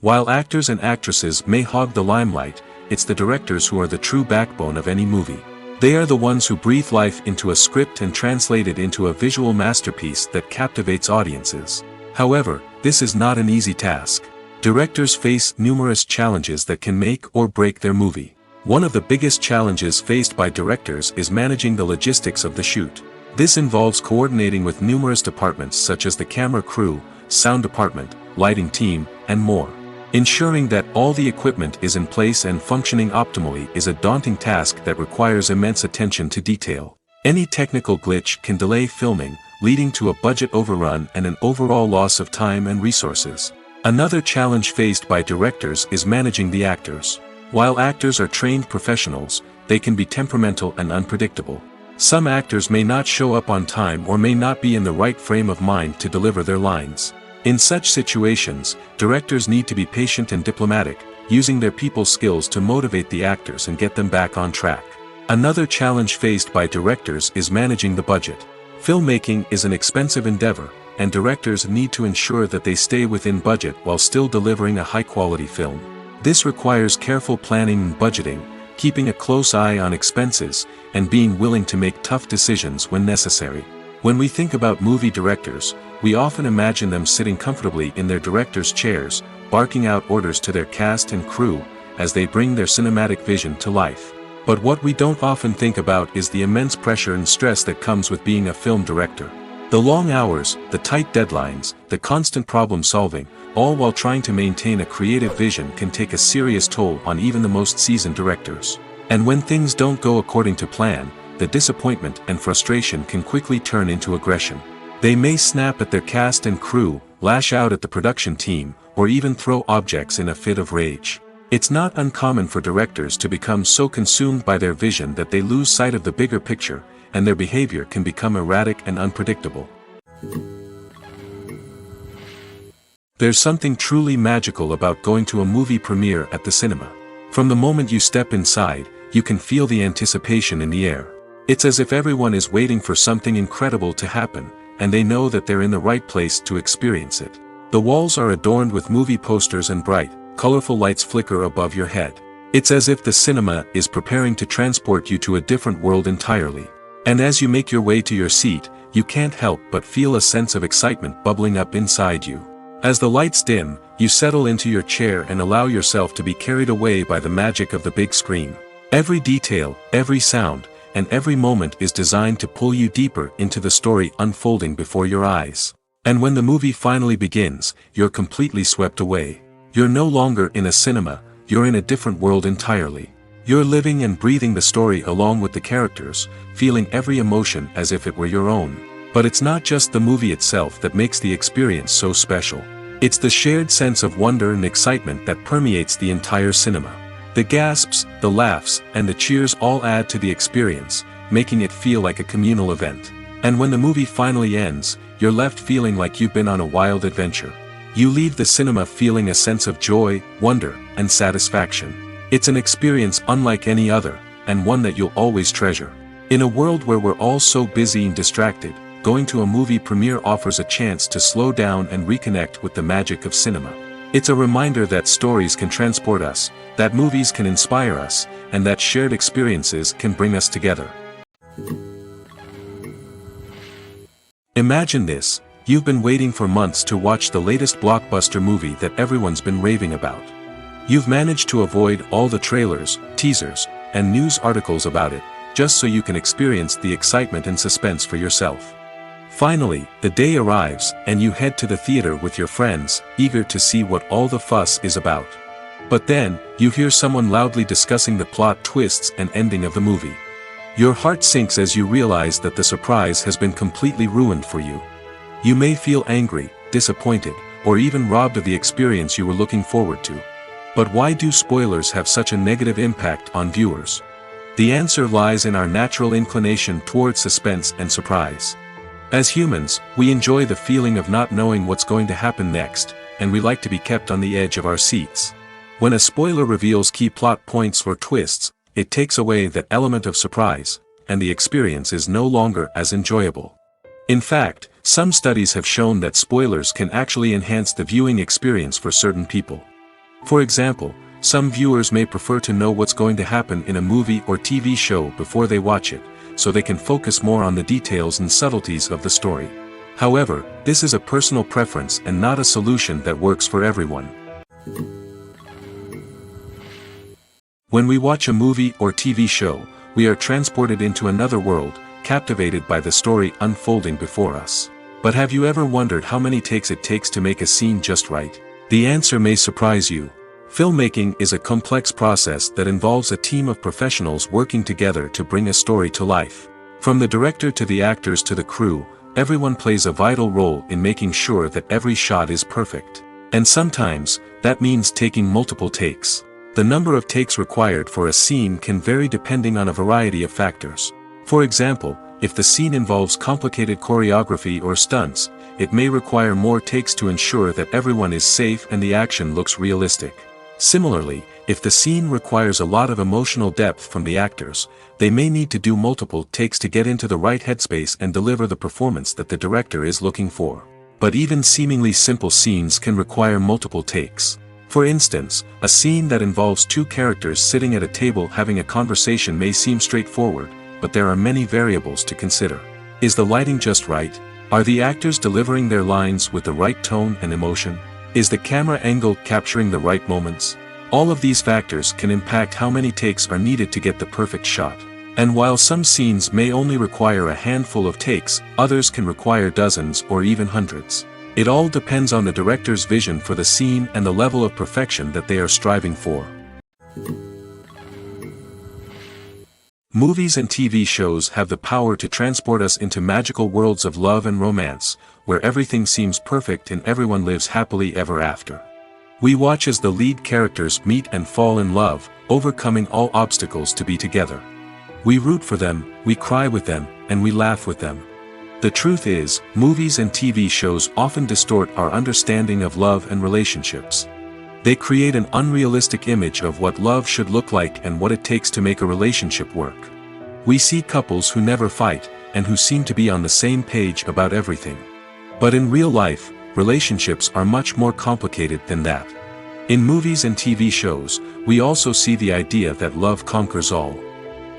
While actors and actresses may hog the limelight, it's the directors who are the true backbone of any movie. They are the ones who breathe life into a script and translate it into a visual masterpiece that captivates audiences. However, this is not an easy task. Directors face numerous challenges that can make or break their movie. One of the biggest challenges faced by directors is managing the logistics of the shoot. This involves coordinating with numerous departments such as the camera crew, sound department, lighting team, and more. Ensuring that all the equipment is in place and functioning optimally is a daunting task that requires immense attention to detail. Any technical glitch can delay filming, leading to a budget overrun and an overall loss of time and resources. Another challenge faced by directors is managing the actors. While actors are trained professionals, they can be temperamental and unpredictable. Some actors may not show up on time or may not be in the right frame of mind to deliver their lines. In such situations, directors need to be patient and diplomatic, using their people skills to motivate the actors and get them back on track. Another challenge faced by directors is managing the budget. Filmmaking is an expensive endeavor, and directors need to ensure that they stay within budget while still delivering a high-quality film. This requires careful planning and budgeting, keeping a close eye on expenses, and being willing to make tough decisions when necessary. When we think about movie directors, we often imagine them sitting comfortably in their director's chairs, barking out orders to their cast and crew, as they bring their cinematic vision to life. But what we don't often think about is the immense pressure and stress that comes with being a film director. The long hours, the tight deadlines, the constant problem solving, all while trying to maintain a creative vision can take a serious toll on even the most seasoned directors. And when things don't go according to plan, the disappointment and frustration can quickly turn into aggression. They may snap at their cast and crew, lash out at the production team, or even throw objects in a fit of rage. It's not uncommon for directors to become so consumed by their vision that they lose sight of the bigger picture, and their behavior can become erratic and unpredictable. There's something truly magical about going to a movie premiere at the cinema. From the moment you step inside, you can feel the anticipation in the air. It's as if everyone is waiting for something incredible to happen, and they know that they're in the right place to experience it. The walls are adorned with movie posters and bright, colorful lights flicker above your head. It's as if the cinema is preparing to transport you to a different world entirely. And as you make your way to your seat, you can't help but feel a sense of excitement bubbling up inside you. As the lights dim, you settle into your chair and allow yourself to be carried away by the magic of the big screen. Every detail, every sound, and every moment is designed to pull you deeper into the story unfolding before your eyes. And when the movie finally begins, you're completely swept away. You're no longer in a cinema, you're in a different world entirely. You're living and breathing the story along with the characters, feeling every emotion as if it were your own. But it's not just the movie itself that makes the experience so special. It's the shared sense of wonder and excitement that permeates the entire cinema. The gasps, the laughs, and the cheers all add to the experience, making it feel like a communal event. And when the movie finally ends, you're left feeling like you've been on a wild adventure. You leave the cinema feeling a sense of joy, wonder, and satisfaction. It's an experience unlike any other, and one that you'll always treasure. In a world where we're all so busy and distracted, going to a movie premiere offers a chance to slow down and reconnect with the magic of cinema. It's a reminder that stories can transport us, that movies can inspire us, and that shared experiences can bring us together. Imagine this: you've been waiting for months to watch the latest blockbuster movie that everyone's been raving about. You've managed to avoid all the trailers, teasers, and news articles about it, just so you can experience the excitement and suspense for yourself. Finally, the day arrives, and you head to the theater with your friends, eager to see what all the fuss is about. But then, you hear someone loudly discussing the plot twists and ending of the movie. Your heart sinks as you realize that the surprise has been completely ruined for you. You may feel angry, disappointed, or even robbed of the experience you were looking forward to. But why do spoilers have such a negative impact on viewers? The answer lies in our natural inclination toward suspense and surprise. As humans, we enjoy the feeling of not knowing what's going to happen next, and we like to be kept on the edge of our seats. When a spoiler reveals key plot points or twists, it takes away that element of surprise, and the experience is no longer as enjoyable. In fact, some studies have shown that spoilers can actually enhance the viewing experience for certain people. For example, some viewers may prefer to know what's going to happen in a movie or TV show before they watch it, so they can focus more on the details and subtleties of the story. However, this is a personal preference and not a solution that works for everyone. When we watch a movie or TV show, we are transported into another world, captivated by the story unfolding before us. But have you ever wondered how many takes it takes to make a scene just right? The answer may surprise you. Filmmaking is a complex process that involves a team of professionals working together to bring a story to life. From the director to the actors to the crew, everyone plays a vital role in making sure that every shot is perfect. And sometimes, that means taking multiple takes. The number of takes required for a scene can vary depending on a variety of factors. For example, if the scene involves complicated choreography or stunts, it may require more takes to ensure that everyone is safe and the action looks realistic. Similarly, if the scene requires a lot of emotional depth from the actors, they may need to do multiple takes to get into the right headspace and deliver the performance that the director is looking for. But even seemingly simple scenes can require multiple takes. For instance, a scene that involves two characters sitting at a table having a conversation may seem straightforward, but there are many variables to consider. Is the lighting just right? Are the actors delivering their lines with the right tone and emotion? Is the camera angle capturing the right moments? All of these factors can impact how many takes are needed to get the perfect shot. And while some scenes may only require a handful of takes, others can require dozens or even hundreds. It all depends on the director's vision for the scene and the level of perfection that they are striving for. Movies and TV shows have the power to transport us into magical worlds of love and romance, where everything seems perfect and everyone lives happily ever after. We watch as the lead characters meet and fall in love, overcoming all obstacles to be together. We root for them, we cry with them, and we laugh with them. The truth is, movies and TV shows often distort our understanding of love and relationships. They create an unrealistic image of what love should look like and what it takes to make a relationship work. We see couples who never fight, and who seem to be on the same page about everything. But in real life, relationships are much more complicated than that. In movies and TV shows, we also see the idea that love conquers all.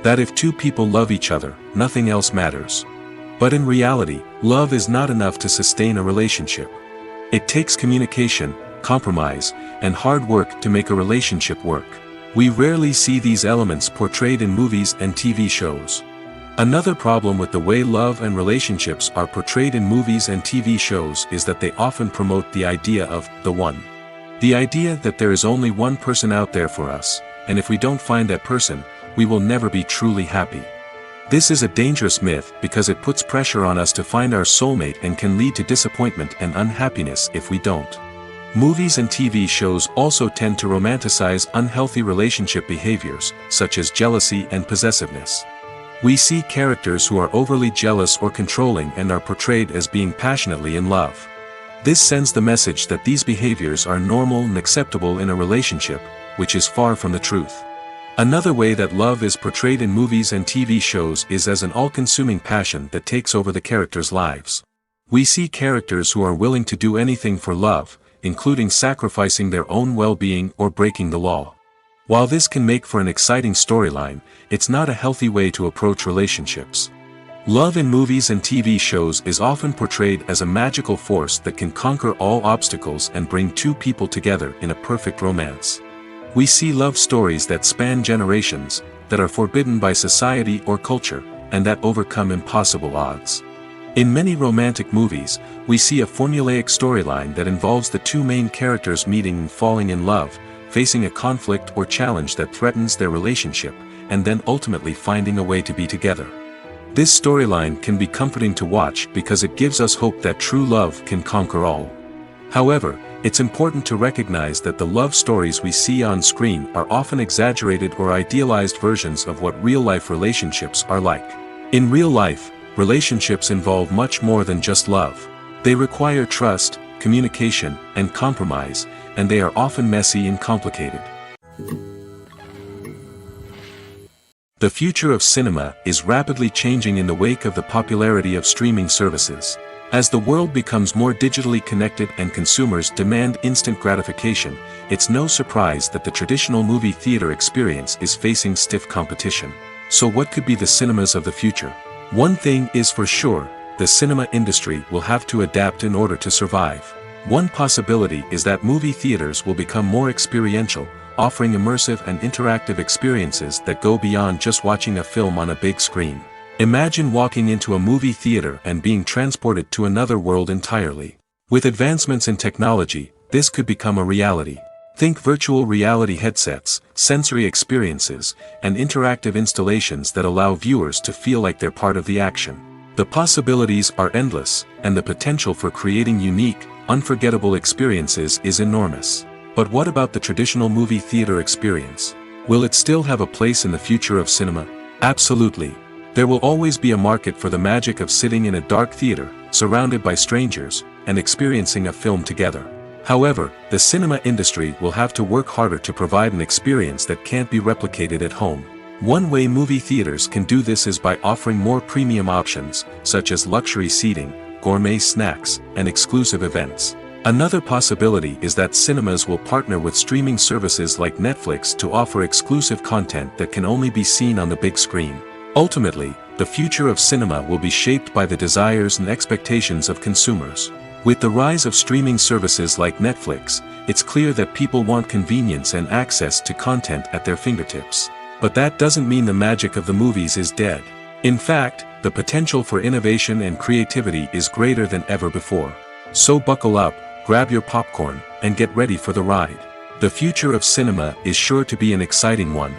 That if two people love each other, nothing else matters. But in reality, love is not enough to sustain a relationship. It takes communication, compromise, and hard work to make a relationship work. We rarely see these elements portrayed in movies and TV shows. Another problem with the way love and relationships are portrayed in movies and TV shows is that they often promote the idea of the one. The idea that there is only one person out there for us, and if we don't find that person, we will never be truly happy. This is a dangerous myth because it puts pressure on us to find our soulmate and can lead to disappointment and unhappiness if we don't. Movies and TV shows also tend to romanticize unhealthy relationship behaviors, such as jealousy and possessiveness. We see characters who are overly jealous or controlling and are portrayed as being passionately in love. This sends the message that these behaviors are normal and acceptable in a relationship, which is far from the truth. Another way that love is portrayed in movies and TV shows is as an all-consuming passion that takes over the characters' lives. We see characters who are willing to do anything for love, including sacrificing their own well-being or breaking the law. While this can make for an exciting storyline, it's not a healthy way to approach relationships. Love in movies and TV shows is often portrayed as a magical force that can conquer all obstacles and bring two people together in a perfect romance. We see love stories that span generations, that are forbidden by society or culture, and that overcome impossible odds. In many romantic movies, we see a formulaic storyline that involves the two main characters meeting and falling in love, facing a conflict or challenge that threatens their relationship, and then ultimately finding a way to be together. This storyline can be comforting to watch because it gives us hope that true love can conquer all. However, it's important to recognize that the love stories we see on screen are often exaggerated or idealized versions of what real-life relationships are like. In real life, relationships involve much more than just love. They require trust, communication, and compromise, and they are often messy and complicated. The future of cinema is rapidly changing in the wake of the popularity of streaming services. As the world becomes more digitally connected and consumers demand instant gratification, it's no surprise that the traditional movie theater experience is facing stiff competition. So what could be the cinemas of the future? One thing is for sure, the cinema industry will have to adapt in order to survive. One possibility is that movie theaters will become more experiential, offering immersive and interactive experiences that go beyond just watching a film on a big screen. Imagine walking into a movie theater and being transported to another world entirely. With advancements in technology, this could become a reality. Think virtual reality headsets, sensory experiences, and interactive installations that allow viewers to feel like they're part of the action. The possibilities are endless, and the potential for creating unique, unforgettable experiences is enormous. But what about the traditional movie theater experience? Will it still have a place in the future of cinema? Absolutely. There will always be a market for the magic of sitting in a dark theater, surrounded by strangers, and experiencing a film together. However, the cinema industry will have to work harder to provide an experience that can't be replicated at home. One way movie theaters can do this is by offering more premium options, such as luxury seating, gourmet snacks, and exclusive events. Another possibility is that cinemas will partner with streaming services like Netflix to offer exclusive content that can only be seen on the big screen. Ultimately, the future of cinema will be shaped by the desires and expectations of consumers. With the rise of streaming services like Netflix, it's clear that people want convenience and access to content at their fingertips. But that doesn't mean the magic of the movies is dead. In fact, the potential for innovation and creativity is greater than ever before. So buckle up, grab your popcorn, and get ready for the ride. The future of cinema is sure to be an exciting one.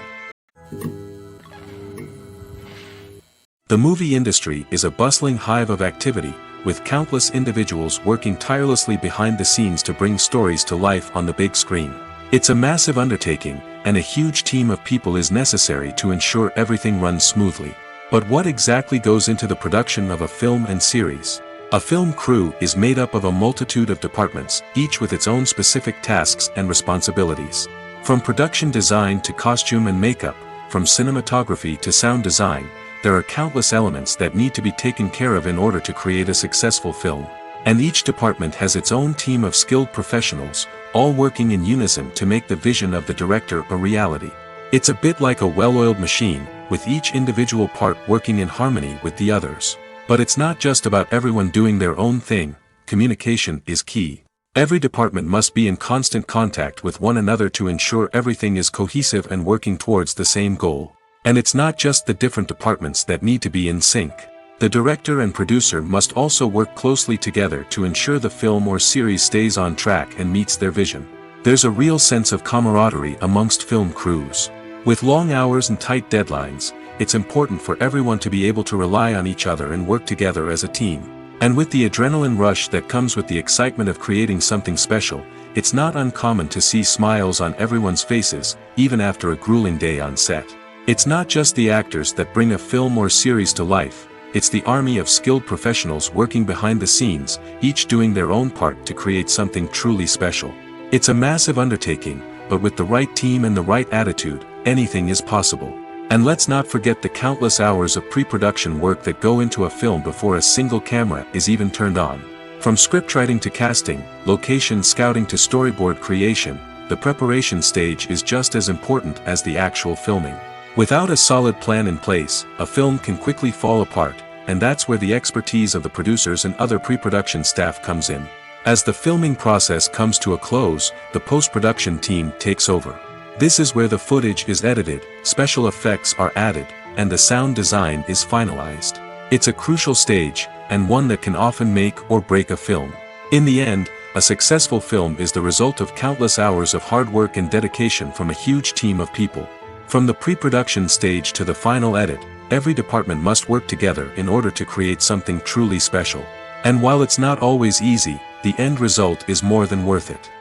The movie industry is a bustling hive of activity, with countless individuals working tirelessly behind the scenes to bring stories to life on the big screen. It's a massive undertaking, and a huge team of people is necessary to ensure everything runs smoothly. But what exactly goes into the production of a film and series? A film crew is made up of a multitude of departments, each with its own specific tasks and responsibilities. From production design to costume and makeup, from cinematography to sound design, there are countless elements that need to be taken care of in order to create a successful film. And each department has its own team of skilled professionals, all working in unison to make the vision of the director a reality. It's a bit like a well-oiled machine, with each individual part working in harmony with the others. But it's not just about everyone doing their own thing, communication is key. Every department must be in constant contact with one another to ensure everything is cohesive and working towards the same goal. And it's not just the different departments that need to be in sync. The director and producer must also work closely together to ensure the film or series stays on track and meets their vision. There's a real sense of camaraderie amongst film crews. With long hours and tight deadlines, it's important for everyone to be able to rely on each other and work together as a team. And with the adrenaline rush that comes with the excitement of creating something special, it's not uncommon to see smiles on everyone's faces, even after a grueling day on set. It's not just the actors that bring a film or series to life, it's the army of skilled professionals working behind the scenes, each doing their own part to create something truly special. It's a massive undertaking, but with the right team and the right attitude, anything is possible. And let's not forget the countless hours of pre-production work that go into a film before a single camera is even turned on. From scriptwriting to casting, location scouting to storyboard creation, the preparation stage is just as important as the actual filming. Without a solid plan in place, a film can quickly fall apart, and that's where the expertise of the producers and other pre-production staff comes in. As the filming process comes to a close, the post-production team takes over. This is where the footage is edited, special effects are added, and the sound design is finalized. It's a crucial stage, and one that can often make or break a film. In the end, a successful film is the result of countless hours of hard work and dedication from a huge team of people. From the pre-production stage to the final edit, every department must work together in order to create something truly special. And while it's not always easy, the end result is more than worth it.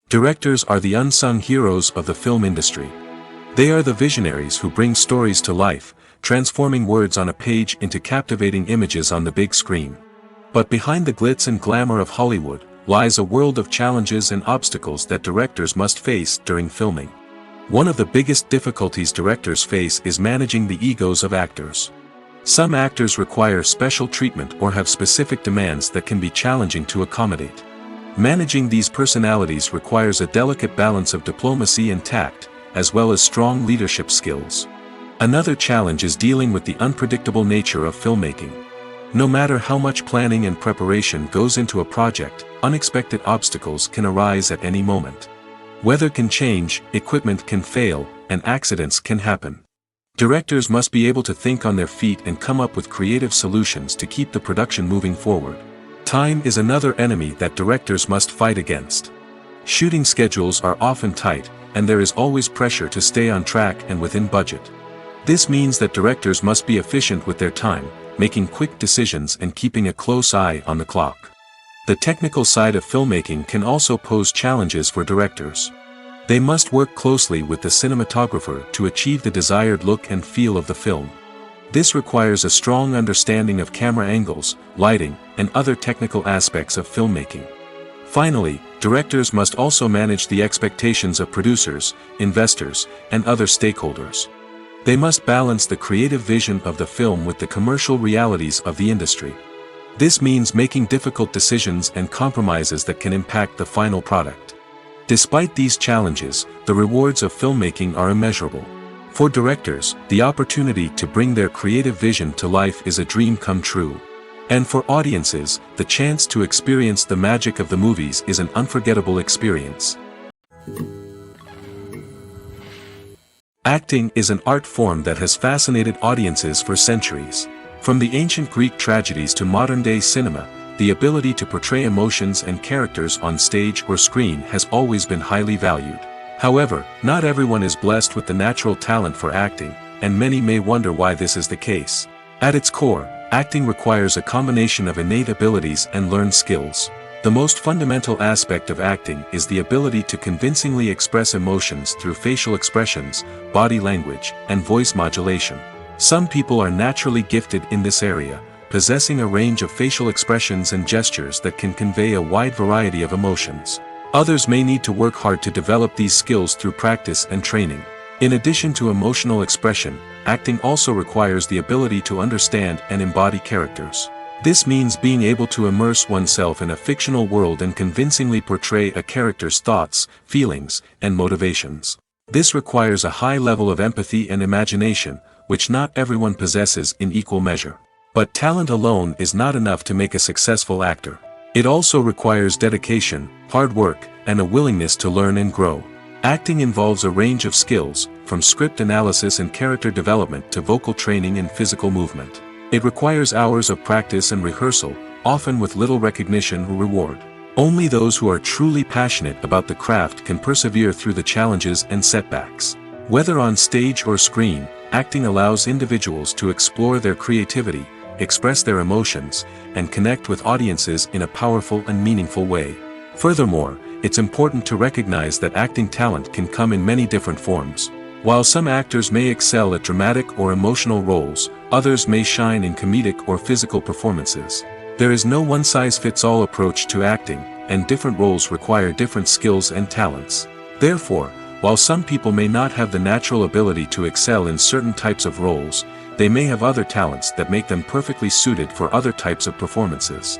Directors are the unsung heroes of the film industry. They are the visionaries who bring stories to life, transforming words on a page into captivating images on the big screen. But behind the glitz and glamour of Hollywood, lies a world of challenges and obstacles that directors must face during filming. One of the biggest difficulties directors face is managing the egos of actors. Some actors require special treatment or have specific demands that can be challenging to accommodate. Managing these personalities requires a delicate balance of diplomacy and tact, as well as strong leadership skills. Another challenge is dealing with the unpredictable nature of filmmaking. No matter how much planning and preparation goes into a project, unexpected obstacles can arise at any moment. Weather can change, equipment can fail, and accidents can happen. Directors must be able to think on their feet and come up with creative solutions to keep the production moving forward. Time is another enemy that directors must fight against. Shooting schedules are often tight, and there is always pressure to stay on track and within budget. This means that directors must be efficient with their time, making quick decisions and keeping a close eye on the clock. The technical side of filmmaking can also pose challenges for directors. They must work closely with the cinematographer to achieve the desired look and feel of the film. This requires a strong understanding of camera angles, lighting, and other technical aspects of filmmaking. Finally, directors must also manage the expectations of producers, investors, and other stakeholders. They must balance the creative vision of the film with the commercial realities of the industry. This means making difficult decisions and compromises that can impact the final product. Despite these challenges, the rewards of filmmaking are immeasurable. For directors, the opportunity to bring their creative vision to life is a dream come true. And for audiences, the chance to experience the magic of the movies is an unforgettable experience. Acting is an art form that has fascinated audiences for centuries. From the ancient Greek tragedies to modern-day cinema, the ability to portray emotions and characters on stage or screen has always been highly valued. However, not everyone is blessed with the natural talent for acting, and many may wonder why this is the case. At its core, acting requires a combination of innate abilities and learned skills. The most fundamental aspect of acting is the ability to convincingly express emotions through facial expressions, body language, and voice modulation. Some people are naturally gifted in this area, possessing a range of facial expressions and gestures that can convey a wide variety of emotions. Others may need to work hard to develop these skills through practice and training. In addition to emotional expression, acting also requires the ability to understand and embody characters. This means being able to immerse oneself in a fictional world and convincingly portray a character's thoughts, feelings, and motivations. This requires a high level of empathy and imagination, which not everyone possesses in equal measure. But talent alone is not enough to make a successful actor. It also requires dedication, hard work, and a willingness to learn and grow. Acting involves a range of skills, from script analysis and character development to vocal training and physical movement. It requires hours of practice and rehearsal, often with little recognition or reward. Only those who are truly passionate about the craft can persevere through the challenges and setbacks. Whether on stage or screen, acting allows individuals to explore their creativity, express their emotions, and connect with audiences in a powerful and meaningful way. Furthermore, it's important to recognize that acting talent can come in many different forms. While some actors may excel at dramatic or emotional roles, others may shine in comedic or physical performances. There is no one-size-fits-all approach to acting, and different roles require different skills and talents. Therefore, while some people may not have the natural ability to excel in certain types of roles, they may have other talents that make them perfectly suited for other types of performances.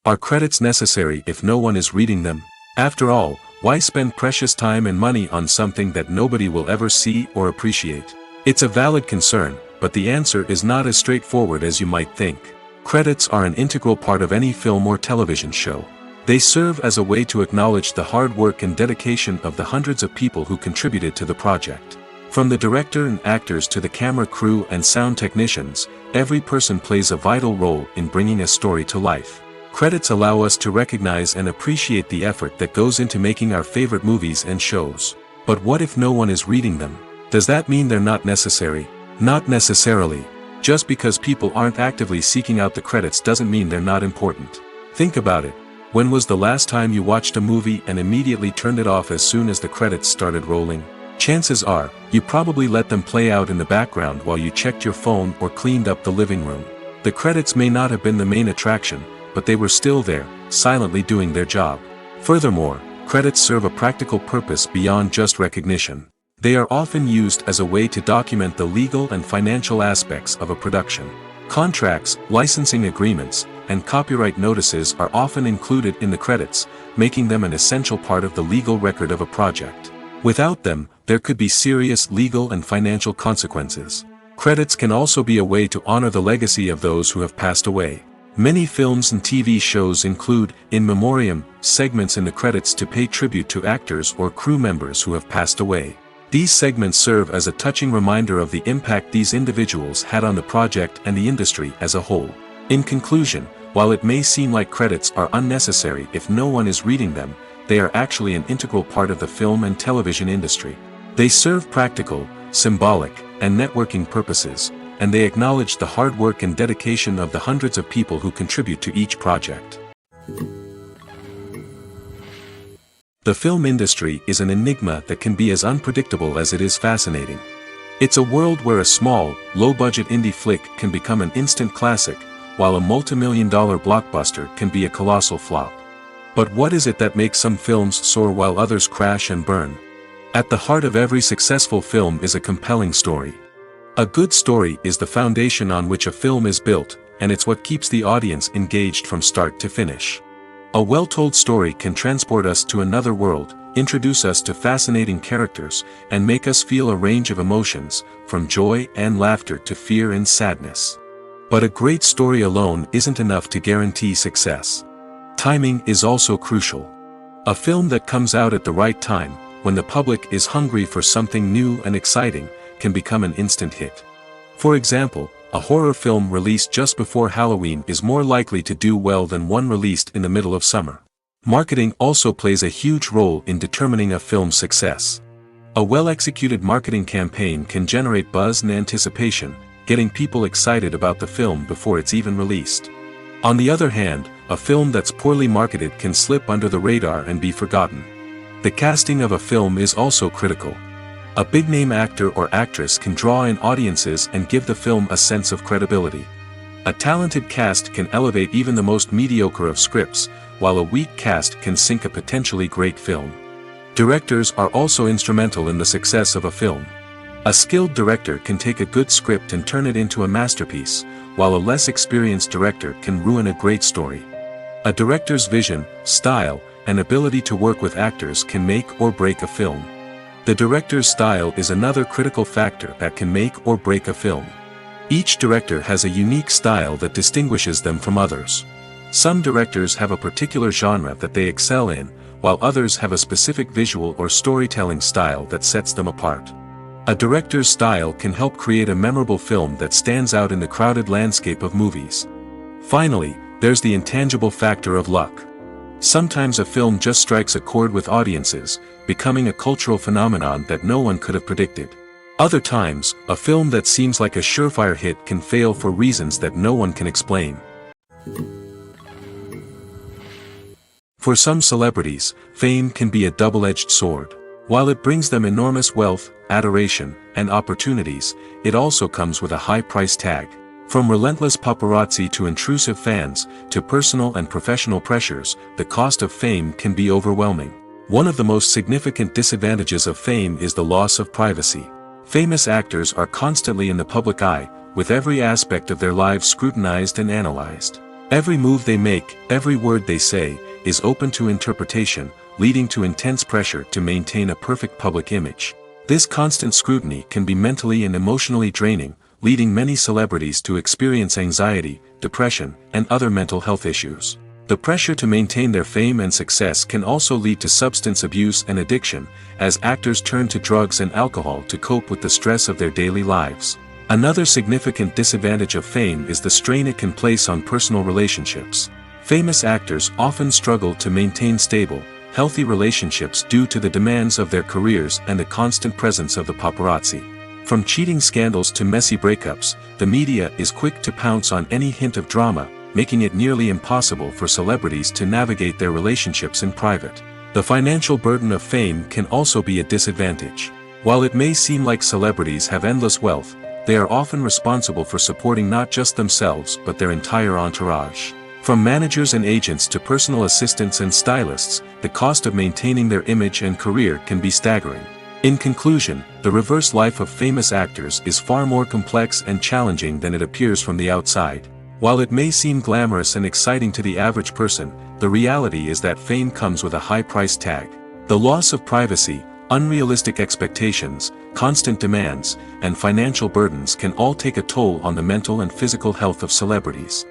Are credits necessary if no one is reading them? After all, why spend precious time and money on something that nobody will ever see or appreciate? It's a valid concern, but the answer is not as straightforward as you might think. Credits are an integral part of any film or television show. They serve as a way to acknowledge the hard work and dedication of the hundreds of people who contributed to the project. From the director and actors to the camera crew and sound technicians, every person plays a vital role in bringing a story to life. Credits allow us to recognize and appreciate the effort that goes into making our favorite movies and shows. But what if no one is reading them? Does that mean they're not necessary? Not necessarily. Just because people aren't actively seeking out the credits doesn't mean they're not important. Think about it. When was the last time you watched a movie and immediately turned it off as soon as the credits started rolling? Chances are, you probably let them play out in the background while you checked your phone or cleaned up the living room. The credits may not have been the main attraction, but they were still there, silently doing their job. Furthermore, credits serve a practical purpose beyond just recognition. They are often used as a way to document the legal and financial aspects of a production. Contracts, licensing agreements, and copyright notices are often included in the credits, making them an essential part of the legal record of a project. Without them, there could be serious legal and financial consequences. Credits can also be a way to honor the legacy of those who have passed away. Many films and TV shows include, in memoriam, segments in the credits to pay tribute to actors or crew members who have passed away. These segments serve as a touching reminder of the impact these individuals had on the project and the industry as a whole. In conclusion, while it may seem like credits are unnecessary if no one is reading them, they are actually an integral part of the film and television industry. They serve practical, symbolic, and networking purposes, and they acknowledge the hard work and dedication of the hundreds of people who contribute to each project. The film industry is an enigma that can be as unpredictable as it is fascinating. It's a world where a small, low-budget indie flick can become an instant classic, while a multi-million-dollar blockbuster can be a colossal flop. But what is it that makes some films soar while others crash and burn? At the heart of every successful film is a compelling story. A good story is the foundation on which a film is built, and it's what keeps the audience engaged from start to finish. A well-told story can transport us to another world, introduce us to fascinating characters, and make us feel a range of emotions, from joy and laughter to fear and sadness. But a great story alone isn't enough to guarantee success. Timing is also crucial. A film that comes out at the right time, when the public is hungry for something new and exciting, can become an instant hit. For example, a horror film released just before Halloween is more likely to do well than one released in the middle of summer. Marketing also plays a huge role in determining a film's success. A well-executed marketing campaign can generate buzz and anticipation, getting people excited about the film before it's even released. On the other hand, a film that's poorly marketed can slip under the radar and be forgotten. The casting of a film is also critical. A big-name actor or actress can draw in audiences and give the film a sense of credibility. A talented cast can elevate even the most mediocre of scripts, while a weak cast can sink a potentially great film. Directors are also instrumental in the success of a film. A skilled director can take a good script and turn it into a masterpiece, while a less experienced director can ruin a great story. A director's vision, style, and ability to work with actors can make or break a film. The director's style is another critical factor that can make or break a film. Each director has a unique style that distinguishes them from others. Some directors have a particular genre that they excel in, while others have a specific visual or storytelling style that sets them apart. A director's style can help create a memorable film that stands out in the crowded landscape of movies. Finally, there's the intangible factor of luck. Sometimes a film just strikes a chord with audiences, becoming a cultural phenomenon that no one could have predicted. Other times, a film that seems like a surefire hit can fail for reasons that no one can explain. For some celebrities, fame can be a double-edged sword. While it brings them enormous wealth, adoration, and opportunities, it also comes with a high price tag. From relentless paparazzi to intrusive fans, to personal and professional pressures, the cost of fame can be overwhelming. One of the most significant disadvantages of fame is the loss of privacy. Famous actors are constantly in the public eye, with every aspect of their lives scrutinized and analyzed. Every move they make, every word they say, is open to interpretation, leading to intense pressure to maintain a perfect public image. This constant scrutiny can be mentally and emotionally draining, leading many celebrities to experience anxiety, depression, and other mental health issues. The pressure to maintain their fame and success can also lead to substance abuse and addiction, as actors turn to drugs and alcohol to cope with the stress of their daily lives. Another significant disadvantage of fame is the strain it can place on personal relationships. Famous actors often struggle to maintain stable, healthy relationships due to the demands of their careers and the constant presence of the paparazzi. From cheating scandals to messy breakups, the media is quick to pounce on any hint of drama, making it nearly impossible for celebrities to navigate their relationships in private. The financial burden of fame can also be a disadvantage. While it may seem like celebrities have endless wealth, they are often responsible for supporting not just themselves but their entire entourage. From managers and agents to personal assistants and stylists, the cost of maintaining their image and career can be staggering. In conclusion, the reverse life of famous actors is far more complex and challenging than it appears from the outside. While it may seem glamorous and exciting to the average person, the reality is that fame comes with a high price tag. The loss of privacy, unrealistic expectations, constant demands, and financial burdens can all take a toll on the mental and physical health of celebrities.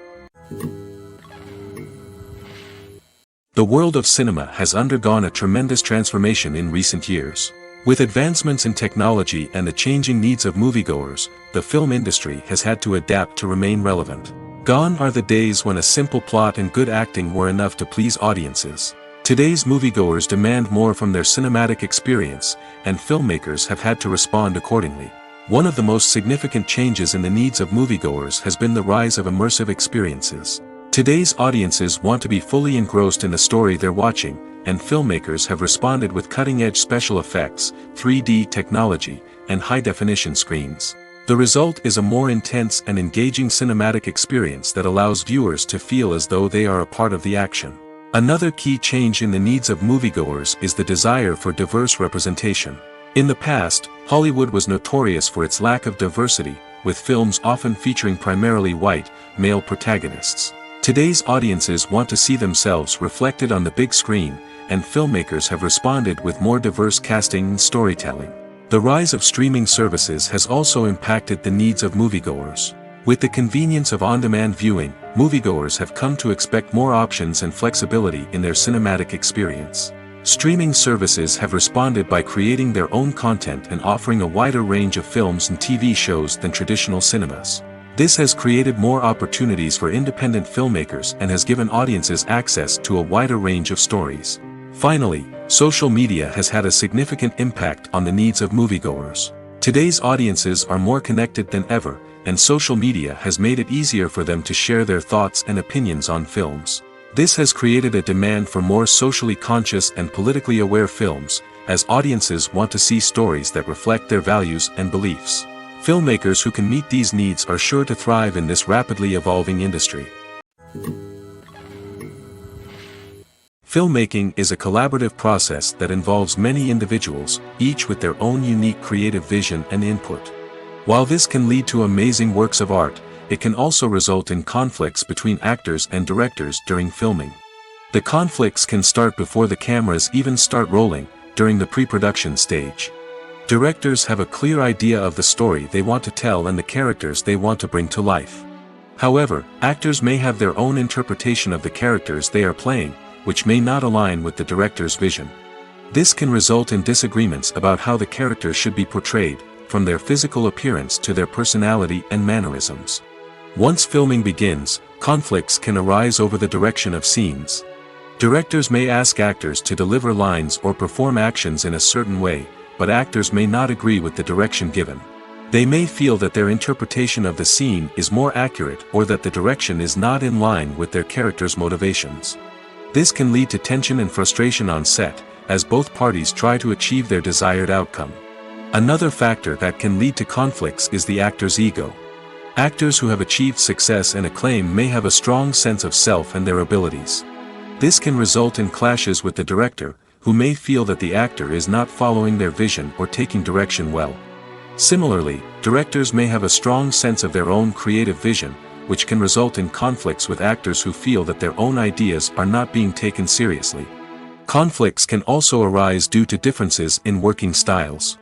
The world of cinema has undergone a tremendous transformation in recent years. With advancements in technology and the changing needs of moviegoers, the film industry has had to adapt to remain relevant. Gone are the days when a simple plot and good acting were enough to please audiences. Today's moviegoers demand more from their cinematic experience, and filmmakers have had to respond accordingly. One of the most significant changes in the needs of moviegoers has been the rise of immersive experiences. Today's audiences want to be fully engrossed in the story they're watching, and filmmakers have responded with cutting-edge special effects, 3D technology, and high-definition screens. The result is a more intense and engaging cinematic experience that allows viewers to feel as though they are a part of the action. Another key change in the needs of moviegoers is the desire for diverse representation. In the past, Hollywood was notorious for its lack of diversity, with films often featuring primarily white, male protagonists. Today's audiences want to see themselves reflected on the big screen, and filmmakers have responded with more diverse casting and storytelling. The rise of streaming services has also impacted the needs of moviegoers. With the convenience of on-demand viewing, moviegoers have come to expect more options and flexibility in their cinematic experience. Streaming services have responded by creating their own content and offering a wider range of films and TV shows than traditional cinemas. This has created more opportunities for independent filmmakers and has given audiences access to a wider range of stories. Finally, social media has had a significant impact on the needs of moviegoers. Today's audiences are more connected than ever, and social media has made it easier for them to share their thoughts and opinions on films. This has created a demand for more socially conscious and politically aware films, as audiences want to see stories that reflect their values and beliefs. Filmmakers who can meet these needs are sure to thrive in this rapidly evolving industry. Filmmaking is a collaborative process that involves many individuals, each with their own unique creative vision and input. While this can lead to amazing works of art, it can also result in conflicts between actors and directors during filming. The conflicts can start before the cameras even start rolling, during the pre-production stage. Directors have a clear idea of the story they want to tell and the characters they want to bring to life. However, actors may have their own interpretation of the characters they are playing, which may not align with the director's vision. This can result in disagreements about how the characters should be portrayed, from their physical appearance to their personality and mannerisms. Once filming begins, conflicts can arise over the direction of scenes. Directors may ask actors to deliver lines or perform actions in a certain way, but actors may not agree with the direction given. They may feel that their interpretation of the scene is more accurate or that the direction is not in line with their character's motivations. This can lead to tension and frustration on set, as both parties try to achieve their desired outcome. Another factor that can lead to conflicts is the actor's ego. Actors who have achieved success and acclaim may have a strong sense of self and their abilities. This can result in clashes with the director, who may feel that the actor is not following their vision or taking direction well. Similarly, directors may have a strong sense of their own creative vision, which can result in conflicts with actors who feel that their own ideas are not being taken seriously. Conflicts can also arise due to differences in working styles.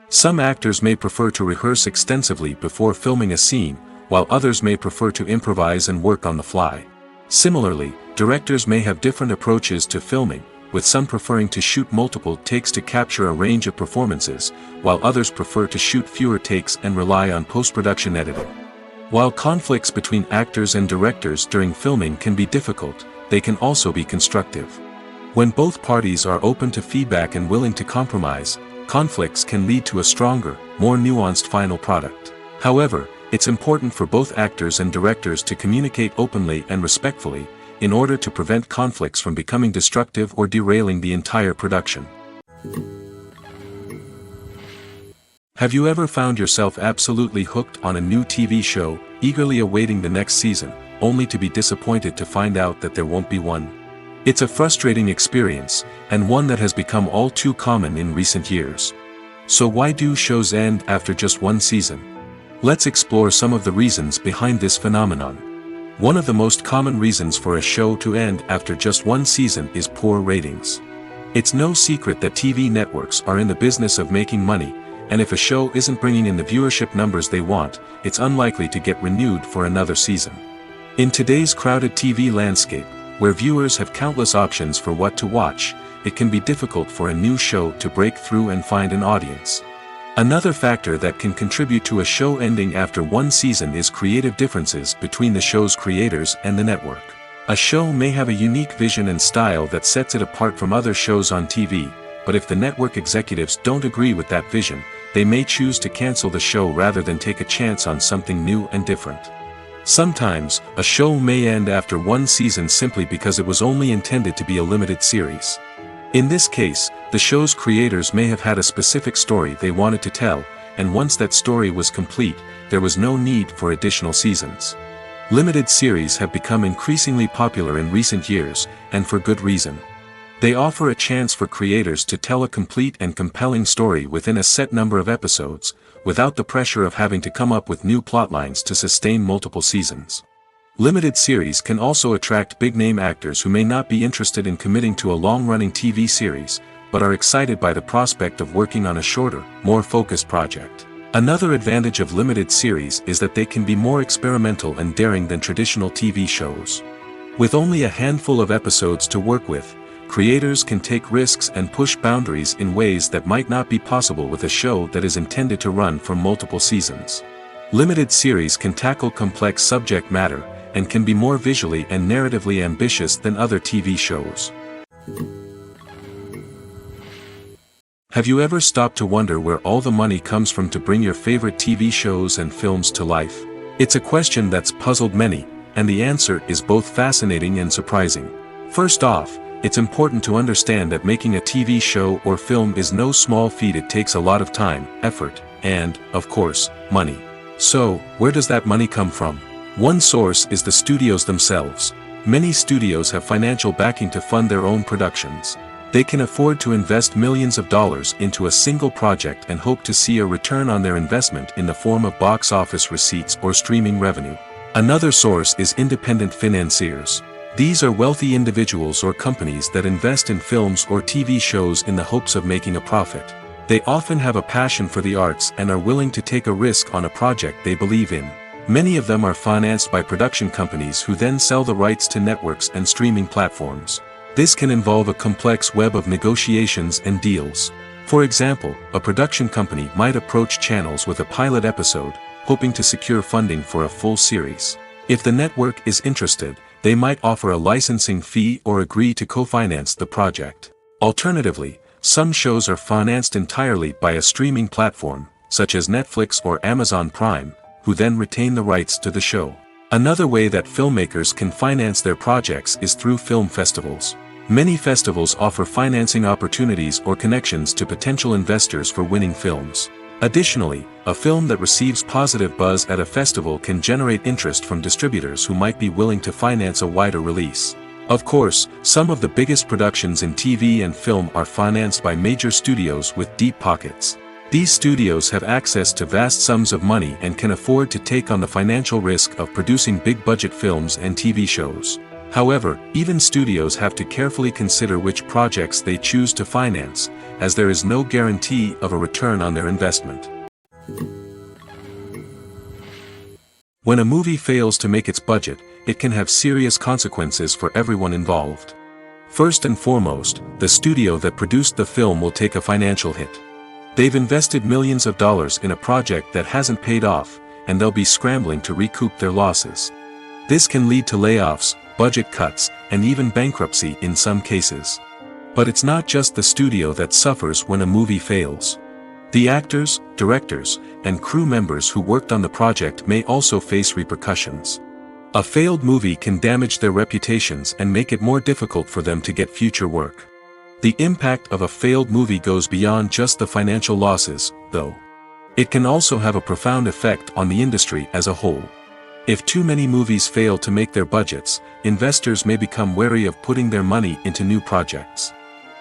Some actors may prefer to rehearse extensively before filming a scene, while others may prefer to improvise and work on the fly. Similarly, directors may have different approaches to filming, with some preferring to shoot multiple takes to capture a range of performances, while others prefer to shoot fewer takes and rely on post-production editing. While conflicts between actors and directors during filming can be difficult, they can also be constructive. When both parties are open to feedback and willing to compromise, conflicts can lead to a stronger, more nuanced final product. However, it's important for both actors and directors to communicate openly and respectfully, in order to prevent conflicts from becoming destructive or derailing the entire production. Have you ever found yourself absolutely hooked on a new TV show, eagerly awaiting the next season, only to be disappointed to find out that there won't be one? It's a frustrating experience, and one that has become all too common in recent years. So why do shows end after just one season? Let's explore some of the reasons behind this phenomenon. One of the most common reasons for a show to end after just one season is poor ratings. It's no secret that TV networks are in the business of making money, and if a show isn't bringing in the viewership numbers they want, it's unlikely to get renewed for another season. In today's crowded TV landscape, where viewers have countless options for what to watch, it can be difficult for a new show to break through and find an audience. Another factor that can contribute to a show ending after one season is creative differences between the show's creators and the network. A show may have a unique vision and style that sets it apart from other shows on TV, but if the network executives don't agree with that vision, they may choose to cancel the show rather than take a chance on something new and different. Sometimes, a show may end after one season simply because it was only intended to be a limited series. In this case, the show's creators may have had a specific story they wanted to tell, and once that story was complete, there was no need for additional seasons. Limited series have become increasingly popular in recent years, and for good reason. They offer a chance for creators to tell a complete and compelling story within a set number of episodes, without the pressure of having to come up with new plotlines to sustain multiple seasons. Limited series can also attract big-name actors who may not be interested in committing to a long-running TV series, but are excited by the prospect of working on a shorter, more focused project. Another advantage of limited series is that they can be more experimental and daring than traditional TV shows. With only a handful of episodes to work with, creators can take risks and push boundaries in ways that might not be possible with a show that is intended to run for multiple seasons. Limited series can tackle complex subject matter, and can be more visually and narratively ambitious than other TV shows. Have you ever stopped to wonder where all the money comes from to bring your favorite TV shows and films to life? It's a question that's puzzled many, and the answer is both fascinating and surprising. First off, it's important to understand that making a TV show or film is no small feat. It takes a lot of time, effort, and, of course, money. So, where does that money come from? One source is the studios themselves. Many studios have financial backing to fund their own productions. They can afford to invest millions of dollars into a single project and hope to see a return on their investment in the form of box office receipts or streaming revenue. Another source is independent financiers. These are wealthy individuals or companies that invest in films or TV shows in the hopes of making a profit. They often have a passion for the arts and are willing to take a risk on a project they believe in. Many of them are financed by production companies who then sell the rights to networks and streaming platforms. This can involve a complex web of negotiations and deals. For example, a production company might approach channels with a pilot episode, hoping to secure funding for a full series. If the network is interested, they might offer a licensing fee or agree to co-finance the project. Alternatively, some shows are financed entirely by a streaming platform, such as Netflix or Amazon Prime, who then retain the rights to the show. Another way that filmmakers can finance their projects is through film festivals. Many festivals offer financing opportunities or connections to potential investors for winning films. Additionally, a film that receives positive buzz at a festival can generate interest from distributors who might be willing to finance a wider release. Of course, some of the biggest productions in TV and film are financed by major studios with deep pockets. These studios have access to vast sums of money and can afford to take on the financial risk of producing big-budget films and TV shows. However, even studios have to carefully consider which projects they choose to finance, as there is no guarantee of a return on their investment. When a movie fails to make its budget, it can have serious consequences for everyone involved. First and foremost, the studio that produced the film will take a financial hit. They've invested millions of dollars in a project that hasn't paid off, and they'll be scrambling to recoup their losses. This can lead to layoffs, budget cuts, and even bankruptcy in some cases. But it's not just the studio that suffers when a movie fails. The actors, directors, and crew members who worked on the project may also face repercussions. A failed movie can damage their reputations and make it more difficult for them to get future work. The impact of a failed movie goes beyond just the financial losses, though. It can also have a profound effect on the industry as a whole. If too many movies fail to make their budgets, investors may become wary of putting their money into new projects.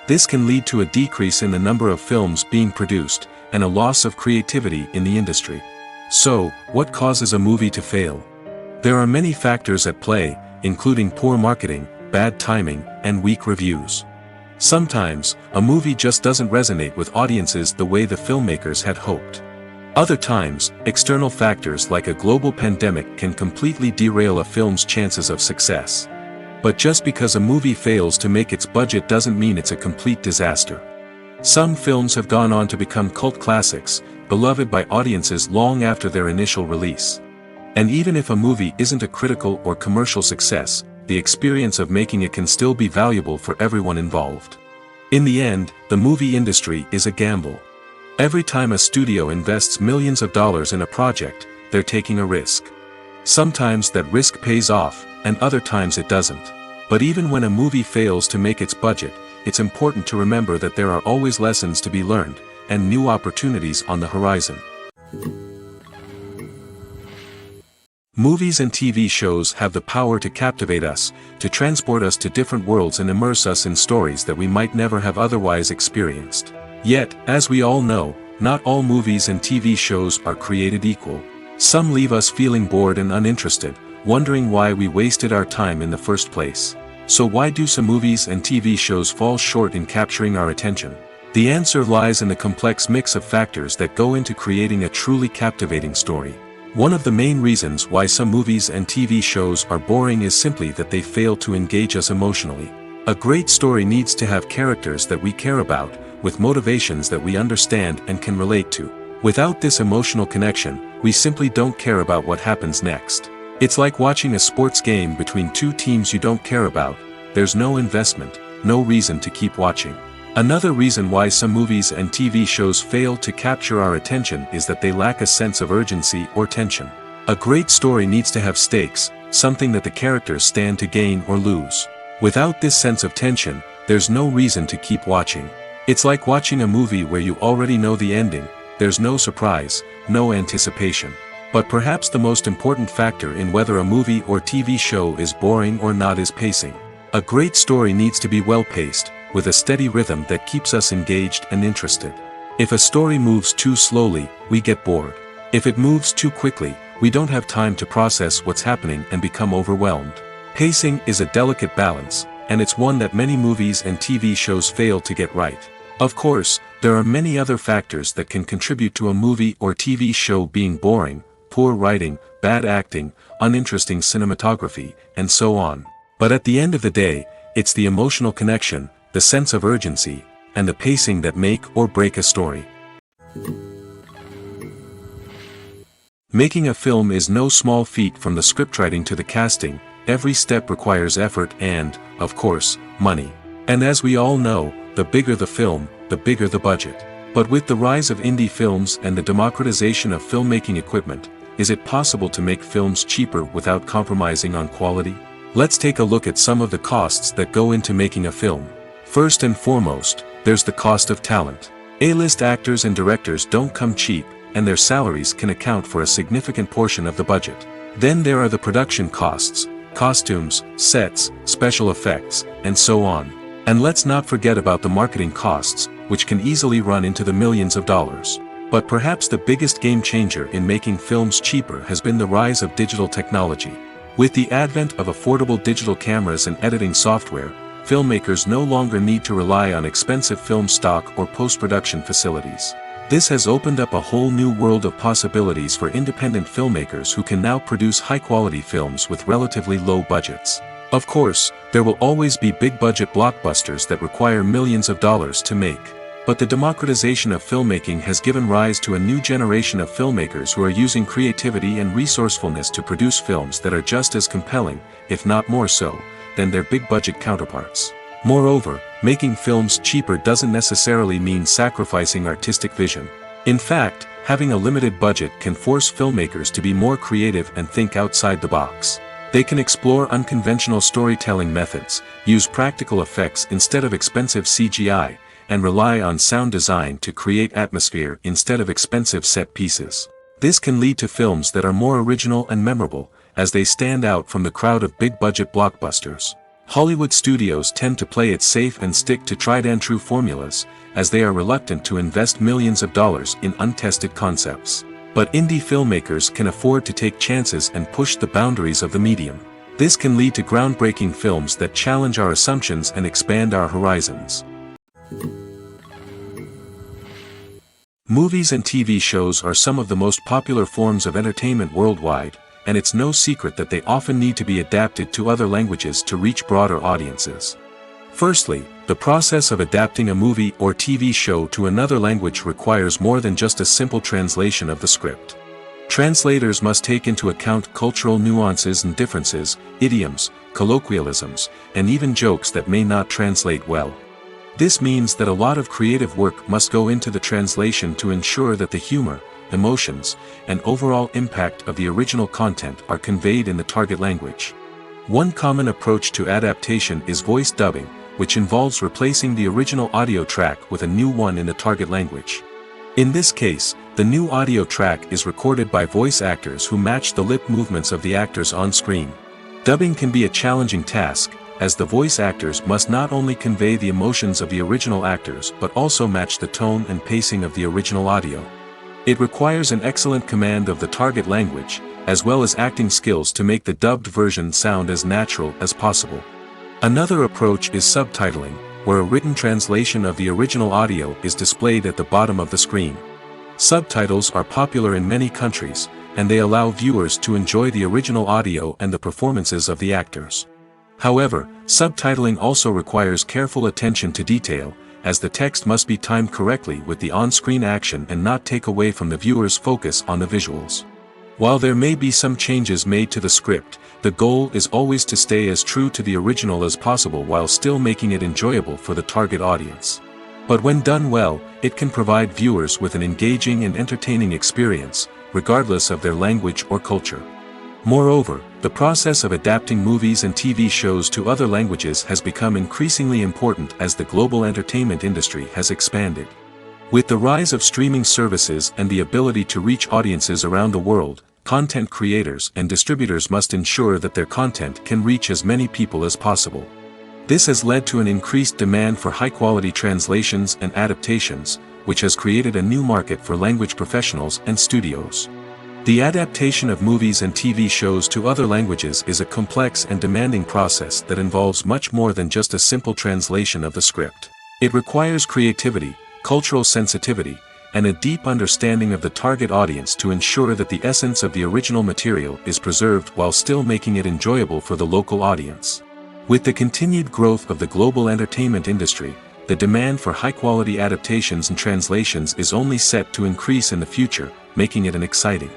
This can lead to a decrease in the number of films being produced, and a loss of creativity in the industry. So, what causes a movie to fail? There are many factors at play, including poor marketing, bad timing, and weak reviews. Sometimes, a movie just doesn't resonate with audiences the way the filmmakers had hoped. Other times, external factors like a global pandemic can completely derail a film's chances of success. But just because a movie fails to make its budget doesn't mean it's a complete disaster. Some films have gone on to become cult classics, beloved by audiences long after their initial release. And even if a movie isn't a critical or commercial success, the experience of making it can still be valuable for everyone involved. In the end, the movie industry is a gamble. Every time a studio invests millions of dollars in a project, they're taking a risk. Sometimes that risk pays off, and other times it doesn't. But even when a movie fails to make its budget, it's important to remember that there are always lessons to be learned, and new opportunities on the horizon. Movies and TV shows have the power to captivate us, to transport us to different worlds and immerse us in stories that we might never have otherwise experienced. Yet, as we all know, not all movies and TV shows are created equal. Some leave us feeling bored and uninterested, wondering why we wasted our time in the first place. So why do some movies and TV shows fall short in capturing our attention? The answer lies in the complex mix of factors that go into creating a truly captivating story. One of the main reasons why some movies and TV shows are boring is simply that they fail to engage us emotionally. A great story needs to have characters that we care about, with motivations that we understand and can relate to. Without this emotional connection, we simply don't care about what happens next. It's like watching a sports game between two teams you don't care about. There's no investment, no reason to keep watching. Another reason why some movies and TV shows fail to capture our attention is that they lack a sense of urgency or tension. A great story needs to have stakes, something that the characters stand to gain or lose. Without this sense of tension, there's no reason to keep watching. It's like watching a movie where you already know the ending. There's no surprise, no anticipation. But perhaps the most important factor in whether a movie or TV show is boring or not is pacing. A great story needs to be well-paced, with a steady rhythm that keeps us engaged and interested. If a story moves too slowly, we get bored. If it moves too quickly, we don't have time to process what's happening and become overwhelmed. Pacing is a delicate balance, and it's one that many movies and TV shows fail to get right. Of course, There are many other factors that can contribute to a movie or TV show being boring: poor writing, bad acting, uninteresting cinematography, and so on. But at the end of the day, it's the emotional connection, the sense of urgency, and the pacing that make or break a story. Making a film is no small feat. From the scriptwriting to the casting, every step requires effort and, of course, money. And as we all know, the bigger the film, the bigger the budget. But with the rise of indie films and the democratization of filmmaking equipment, is it possible to make films cheaper without compromising on quality? Let's take a look at some of the costs that go into making a film. First and foremost, there's the cost of talent. A-list actors and directors don't come cheap, and their salaries can account for a significant portion of the budget. Then there are the production costs: costumes, sets, special effects, and so on. And let's not forget about the marketing costs, which can easily run into the millions of dollars. But perhaps the biggest game changer in making films cheaper has been the rise of digital technology. With the advent of affordable digital cameras and editing software, filmmakers no longer need to rely on expensive film stock or post-production facilities. This has opened up a whole new world of possibilities for independent filmmakers who can now produce high-quality films with relatively low budgets. Of course, there will always be big-budget blockbusters that require millions of dollars to make. But the democratization of filmmaking has given rise to a new generation of filmmakers who are using creativity and resourcefulness to produce films that are just as compelling, if not more so, than their big-budget counterparts. Moreover, making films cheaper doesn't necessarily mean sacrificing artistic vision. In fact, having a limited budget can force filmmakers to be more creative and think outside the box. They can explore unconventional storytelling methods, use practical effects instead of expensive CGI, and rely on sound design to create atmosphere instead of expensive set pieces. This can lead to films that are more original and memorable, as they stand out from the crowd of big-budget blockbusters. Hollywood studios tend to play it safe and stick to tried-and-true formulas, as they are reluctant to invest millions of dollars in untested concepts. But indie filmmakers can afford to take chances and push the boundaries of the medium. This can lead to groundbreaking films that challenge our assumptions and expand our horizons. Movies and TV shows are some of the most popular forms of entertainment worldwide, and it's no secret that they often need to be adapted to other languages to reach broader audiences. Firstly, the process of adapting a movie or TV show to another language requires more than just a simple translation of the script. Translators must take into account cultural nuances and differences, idioms, colloquialisms, and even jokes that may not translate well. This means that a lot of creative work must go into the translation to ensure that the humor, emotions, and overall impact of the original content are conveyed in the target language. One common approach to adaptation is voice dubbing, which involves replacing the original audio track with a new one in the target language. In this case, the new audio track is recorded by voice actors who match the lip movements of the actors on screen. Dubbing can be a challenging task, as the voice actors must not only convey the emotions of the original actors but also match the tone and pacing of the original audio. It requires an excellent command of the target language, as well as acting skills to make the dubbed version sound as natural as possible. Another approach is subtitling, where a written translation of the original audio is displayed at the bottom of the screen. Subtitles are popular in many countries, and they allow viewers to enjoy the original audio and the performances of the actors. However, subtitling also requires careful attention to detail, as the text must be timed correctly with the on-screen action and not take away from the viewer's focus on the visuals. While there may be some changes made to the script, the goal is always to stay as true to the original as possible while still making it enjoyable for the target audience. But when done well, it can provide viewers with an engaging and entertaining experience, regardless of their language or culture. Moreover, the process of adapting movies and TV shows to other languages has become increasingly important as the global entertainment industry has expanded. With the rise of streaming services and the ability to reach audiences around the world, content creators and distributors must ensure that their content can reach as many people as possible. This has led to an increased demand for high-quality translations and adaptations, which has created a new market for language professionals and studios. The adaptation of movies and TV shows to other languages is a complex and demanding process that involves much more than just a simple translation of the script. It requires creativity, cultural sensitivity, and a deep understanding of the target audience to ensure that the essence of the original material is preserved while still making it enjoyable for the local audience. With the continued growth of the global entertainment industry, the demand for high-quality adaptations and translations is only set to increase in the future, making it an exciting.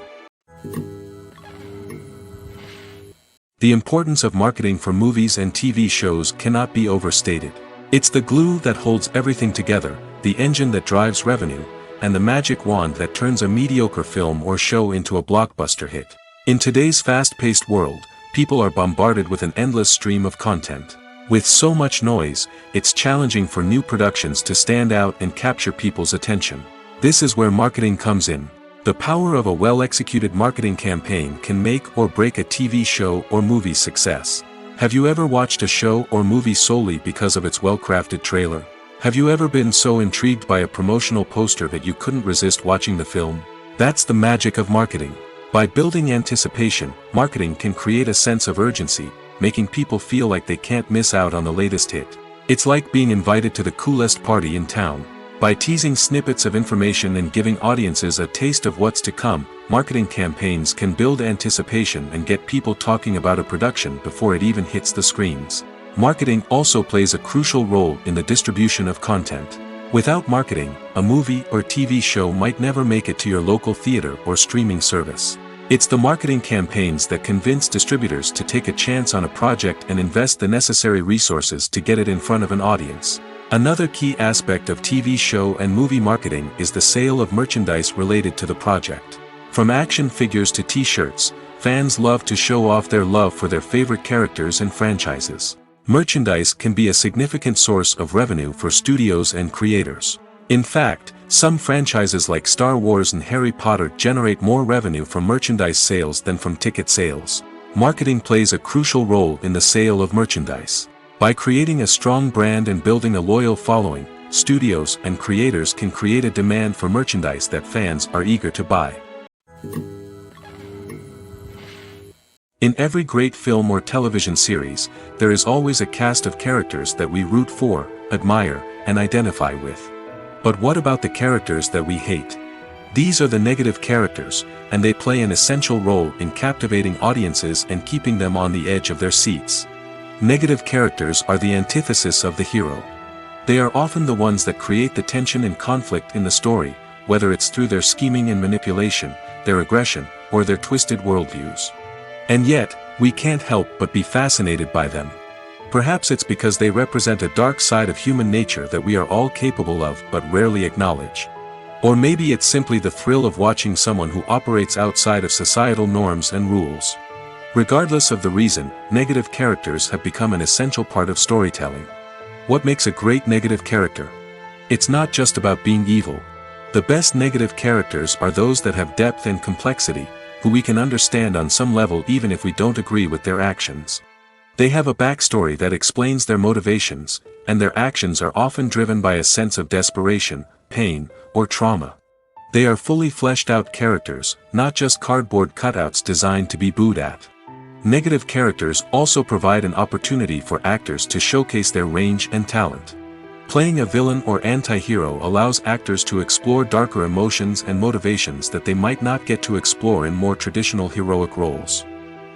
The importance of marketing for movies and TV shows cannot be overstated. It's the glue that holds everything together, the engine that drives revenue, and the magic wand that turns a mediocre film or show into a blockbuster hit. In today's fast-paced world, people are bombarded with an endless stream of content. With so much noise, it's challenging for new productions to stand out and capture people's attention. This is where marketing comes in. The power of a well-executed marketing campaign can make or break a TV show or movie's success. Have you ever watched a show or movie solely because of its well-crafted trailer? Have you ever been so intrigued by a promotional poster that you couldn't resist watching the film? That's the magic of marketing. By building anticipation, marketing can create a sense of urgency, making people feel like they can't miss out on the latest hit. It's like being invited to the coolest party in town. By teasing snippets of information and giving audiences a taste of what's to come, marketing campaigns can build anticipation and get people talking about a production before it even hits the screens. Marketing also plays a crucial role in the distribution of content. Without marketing, a movie or TV show might never make it to your local theater or streaming service. It's the marketing campaigns that convince distributors to take a chance on a project and invest the necessary resources to get it in front of an audience. Another key aspect of TV show and movie marketing is the sale of merchandise related to the project. From action figures to t-shirts, fans love to show off their love for their favorite characters and franchises. Merchandise can be a significant source of revenue for studios and creators. In fact, some franchises like Star Wars and Harry Potter generate more revenue from merchandise sales than from ticket sales. Marketing plays a crucial role in the sale of merchandise. By creating a strong brand and building a loyal following, studios and creators can create a demand for merchandise that fans are eager to buy. In every great film or television series, there is always a cast of characters that we root for, admire, and identify with. But what about the characters that we hate? These are the negative characters, and they play an essential role in captivating audiences and keeping them on the edge of their seats. Negative characters are the antithesis of the hero. They are often the ones that create the tension and conflict in the story, whether it's through their scheming and manipulation, their aggression, or their twisted worldviews. And yet, we can't help but be fascinated by them. Perhaps it's because they represent a dark side of human nature that we are all capable of but rarely acknowledge. Or maybe it's simply the thrill of watching someone who operates outside of societal norms and rules. Regardless of the reason, negative characters have become an essential part of storytelling. What makes a great negative character? It's not just about being evil. The best negative characters are those that have depth and complexity, who we can understand on some level even if we don't agree with their actions. They have a backstory that explains their motivations, and their actions are often driven by a sense of desperation, pain, or trauma. They are fully fleshed out characters, not just cardboard cutouts designed to be booed at. Negative characters also provide an opportunity for actors to showcase their range and talent. Playing a villain or anti-hero allows actors to explore darker emotions and motivations that they might not get to explore in more traditional heroic roles.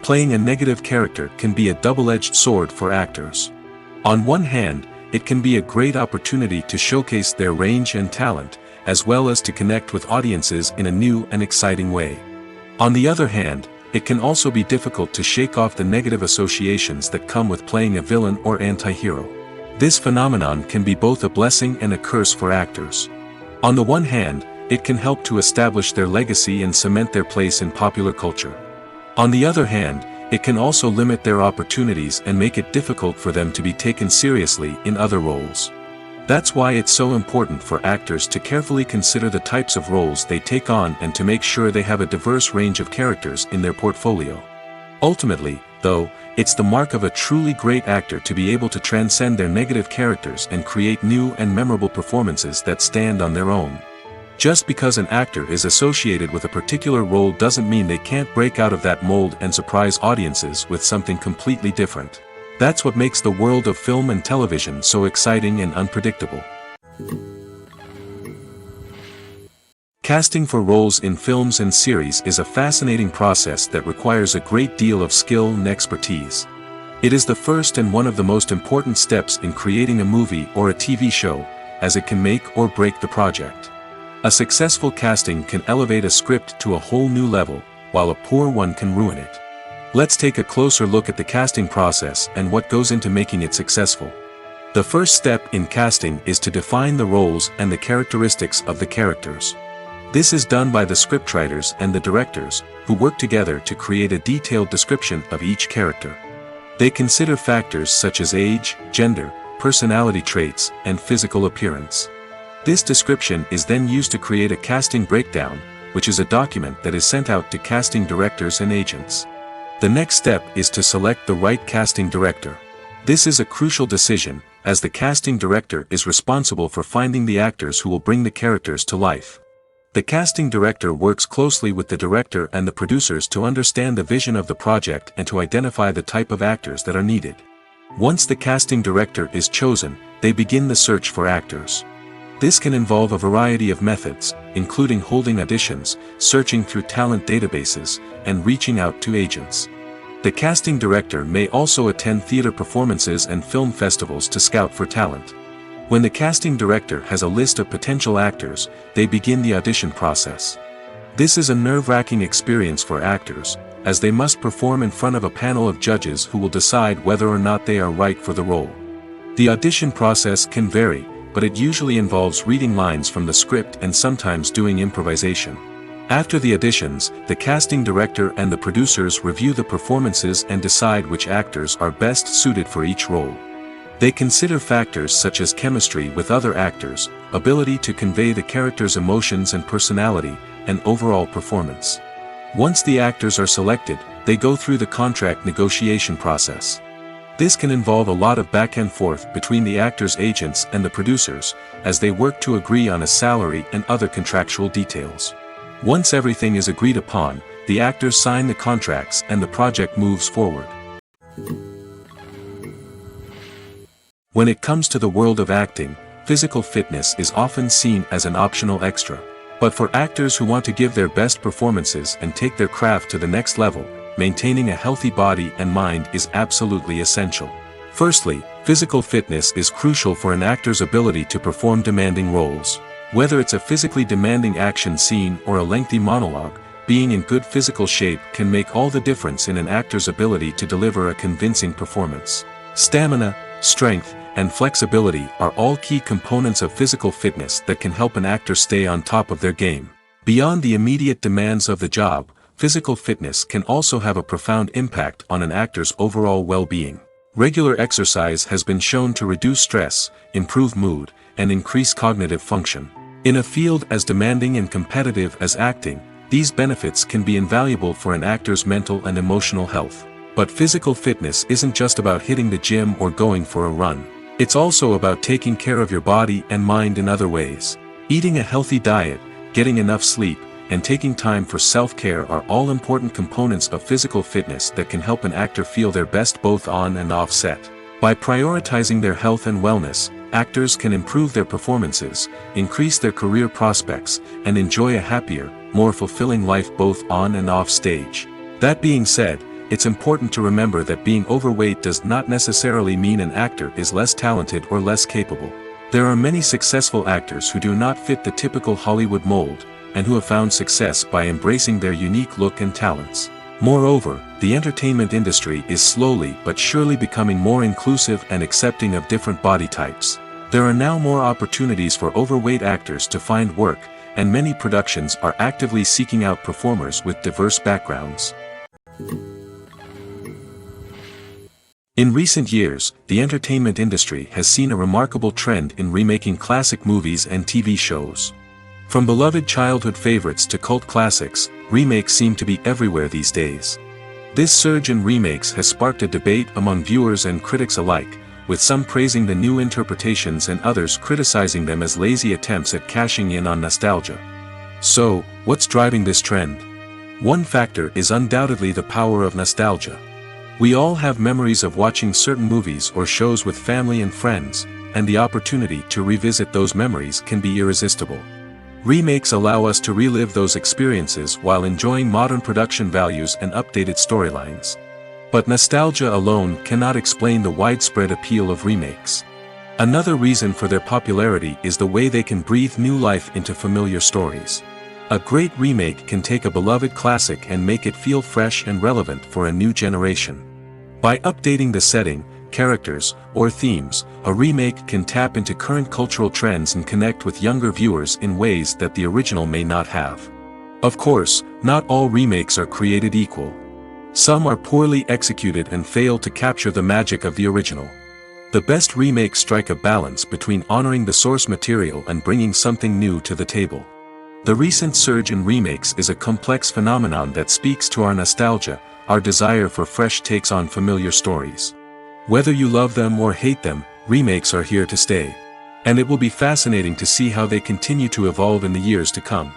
Playing a negative character can be a double-edged sword for actors. On one hand, it can be a great opportunity to showcase their range and talent, as well as to connect with audiences in a new and exciting way. On the other hand, it can also be difficult to shake off the negative associations that come with playing a villain or anti-hero. This phenomenon can be both a blessing and a curse for actors. On the one hand, it can help to establish their legacy and cement their place in popular culture. On the other hand, it can also limit their opportunities and make it difficult for them to be taken seriously in other roles. That's why it's so important for actors to carefully consider the types of roles they take on and to make sure they have a diverse range of characters in their portfolio. Ultimately, though, it's the mark of a truly great actor to be able to transcend their negative characters and create new and memorable performances that stand on their own. Just because an actor is associated with a particular role doesn't mean they can't break out of that mold and surprise audiences with something completely different. That's what makes the world of film and television so exciting and unpredictable. Casting for roles in films and series is a fascinating process that requires a great deal of skill and expertise. It is the first and one of the most important steps in creating a movie or a TV show, as it can make or break the project. A successful casting can elevate a script to a whole new level, while a poor one can ruin it. Let's take a closer look at the casting process and what goes into making it successful. The first step in casting is to define the roles and the characteristics of the characters. This is done by the scriptwriters and the directors, who work together to create a detailed description of each character. They consider factors such as age, gender, personality traits, and physical appearance. This description is then used to create a casting breakdown, which is a document that is sent out to casting directors and agents. The next step is to select the right casting director. This is a crucial decision, as the casting director is responsible for finding the actors who will bring the characters to life. The casting director works closely with the director and the producers to understand the vision of the project and to identify the type of actors that are needed. Once the casting director is chosen, they begin the search for actors. This can involve a variety of methods, including holding auditions, searching through talent databases, and reaching out to agents. The casting director may also attend theater performances and film festivals to scout for talent. When the casting director has a list of potential actors, they begin the audition process. This is a nerve-wracking experience for actors, as they must perform in front of a panel of judges who will decide whether or not they are right for the role. The audition process can vary, but it usually involves reading lines from the script and sometimes doing improvisation. After the auditions, the casting director and the producers review the performances and decide which actors are best suited for each role. They consider factors such as chemistry with other actors, ability to convey the character's emotions and personality, and overall performance. Once the actors are selected, they go through the contract negotiation process. This can involve a lot of back and forth between the actors' agents and the producers, as they work to agree on a salary and other contractual details. Once everything is agreed upon, the actors sign the contracts and the project moves forward. When it comes to the world of acting, physical fitness is often seen as an optional extra. But for actors who want to give their best performances and take their craft to the next level, maintaining a healthy body and mind is absolutely essential. Firstly, physical fitness is crucial for an actor's ability to perform demanding roles. Whether it's a physically demanding action scene or a lengthy monologue, being in good physical shape can make all the difference in an actor's ability to deliver a convincing performance. Stamina, strength, and flexibility are all key components of physical fitness that can help an actor stay on top of their game. Beyond the immediate demands of the job, physical fitness can also have a profound impact on an actor's overall well-being. Regular exercise has been shown to reduce stress, improve mood, and increase cognitive function. In a field as demanding and competitive as acting, these benefits can be invaluable for an actor's mental and emotional health. But physical fitness isn't just about hitting the gym or going for a run. It's also about taking care of your body and mind in other ways. Eating a healthy diet, getting enough sleep, and taking time for self-care are all important components of physical fitness that can help an actor feel their best both on and off set. By prioritizing their health and wellness, actors can improve their performances, increase their career prospects, and enjoy a happier, more fulfilling life both on and off stage. That being said, it's important to remember that being overweight does not necessarily mean an actor is less talented or less capable. There are many successful actors who do not fit the typical Hollywood mold, and who have found success by embracing their unique look and talents. Moreover, the entertainment industry is slowly but surely becoming more inclusive and accepting of different body types. There are now more opportunities for overweight actors to find work, and many productions are actively seeking out performers with diverse backgrounds. In recent years, the entertainment industry has seen a remarkable trend in remaking classic movies and TV shows. From beloved childhood favorites to cult classics, remakes seem to be everywhere these days. This surge in remakes has sparked a debate among viewers and critics alike, with some praising the new interpretations and others criticizing them as lazy attempts at cashing in on nostalgia. So, what's driving this trend? One factor is undoubtedly the power of nostalgia. We all have memories of watching certain movies or shows with family and friends, and the opportunity to revisit those memories can be irresistible. Remakes allow us to relive those experiences while enjoying modern production values and updated storylines. But nostalgia alone cannot explain the widespread appeal of remakes. Another reason for their popularity is the way they can breathe new life into familiar stories. A great remake can take a beloved classic and make it feel fresh and relevant for a new generation. By updating the setting, characters, or themes, a remake can tap into current cultural trends and connect with younger viewers in ways that the original may not have. Of course, not all remakes are created equal. Some are poorly executed and fail to capture the magic of the original. The best remakes strike a balance between honoring the source material and bringing something new to the table. The recent surge in remakes is a complex phenomenon that speaks to our nostalgia, our desire for fresh takes on familiar stories. Whether you love them or hate them, remakes are here to stay. And it will be fascinating to see how they continue to evolve in the years to come.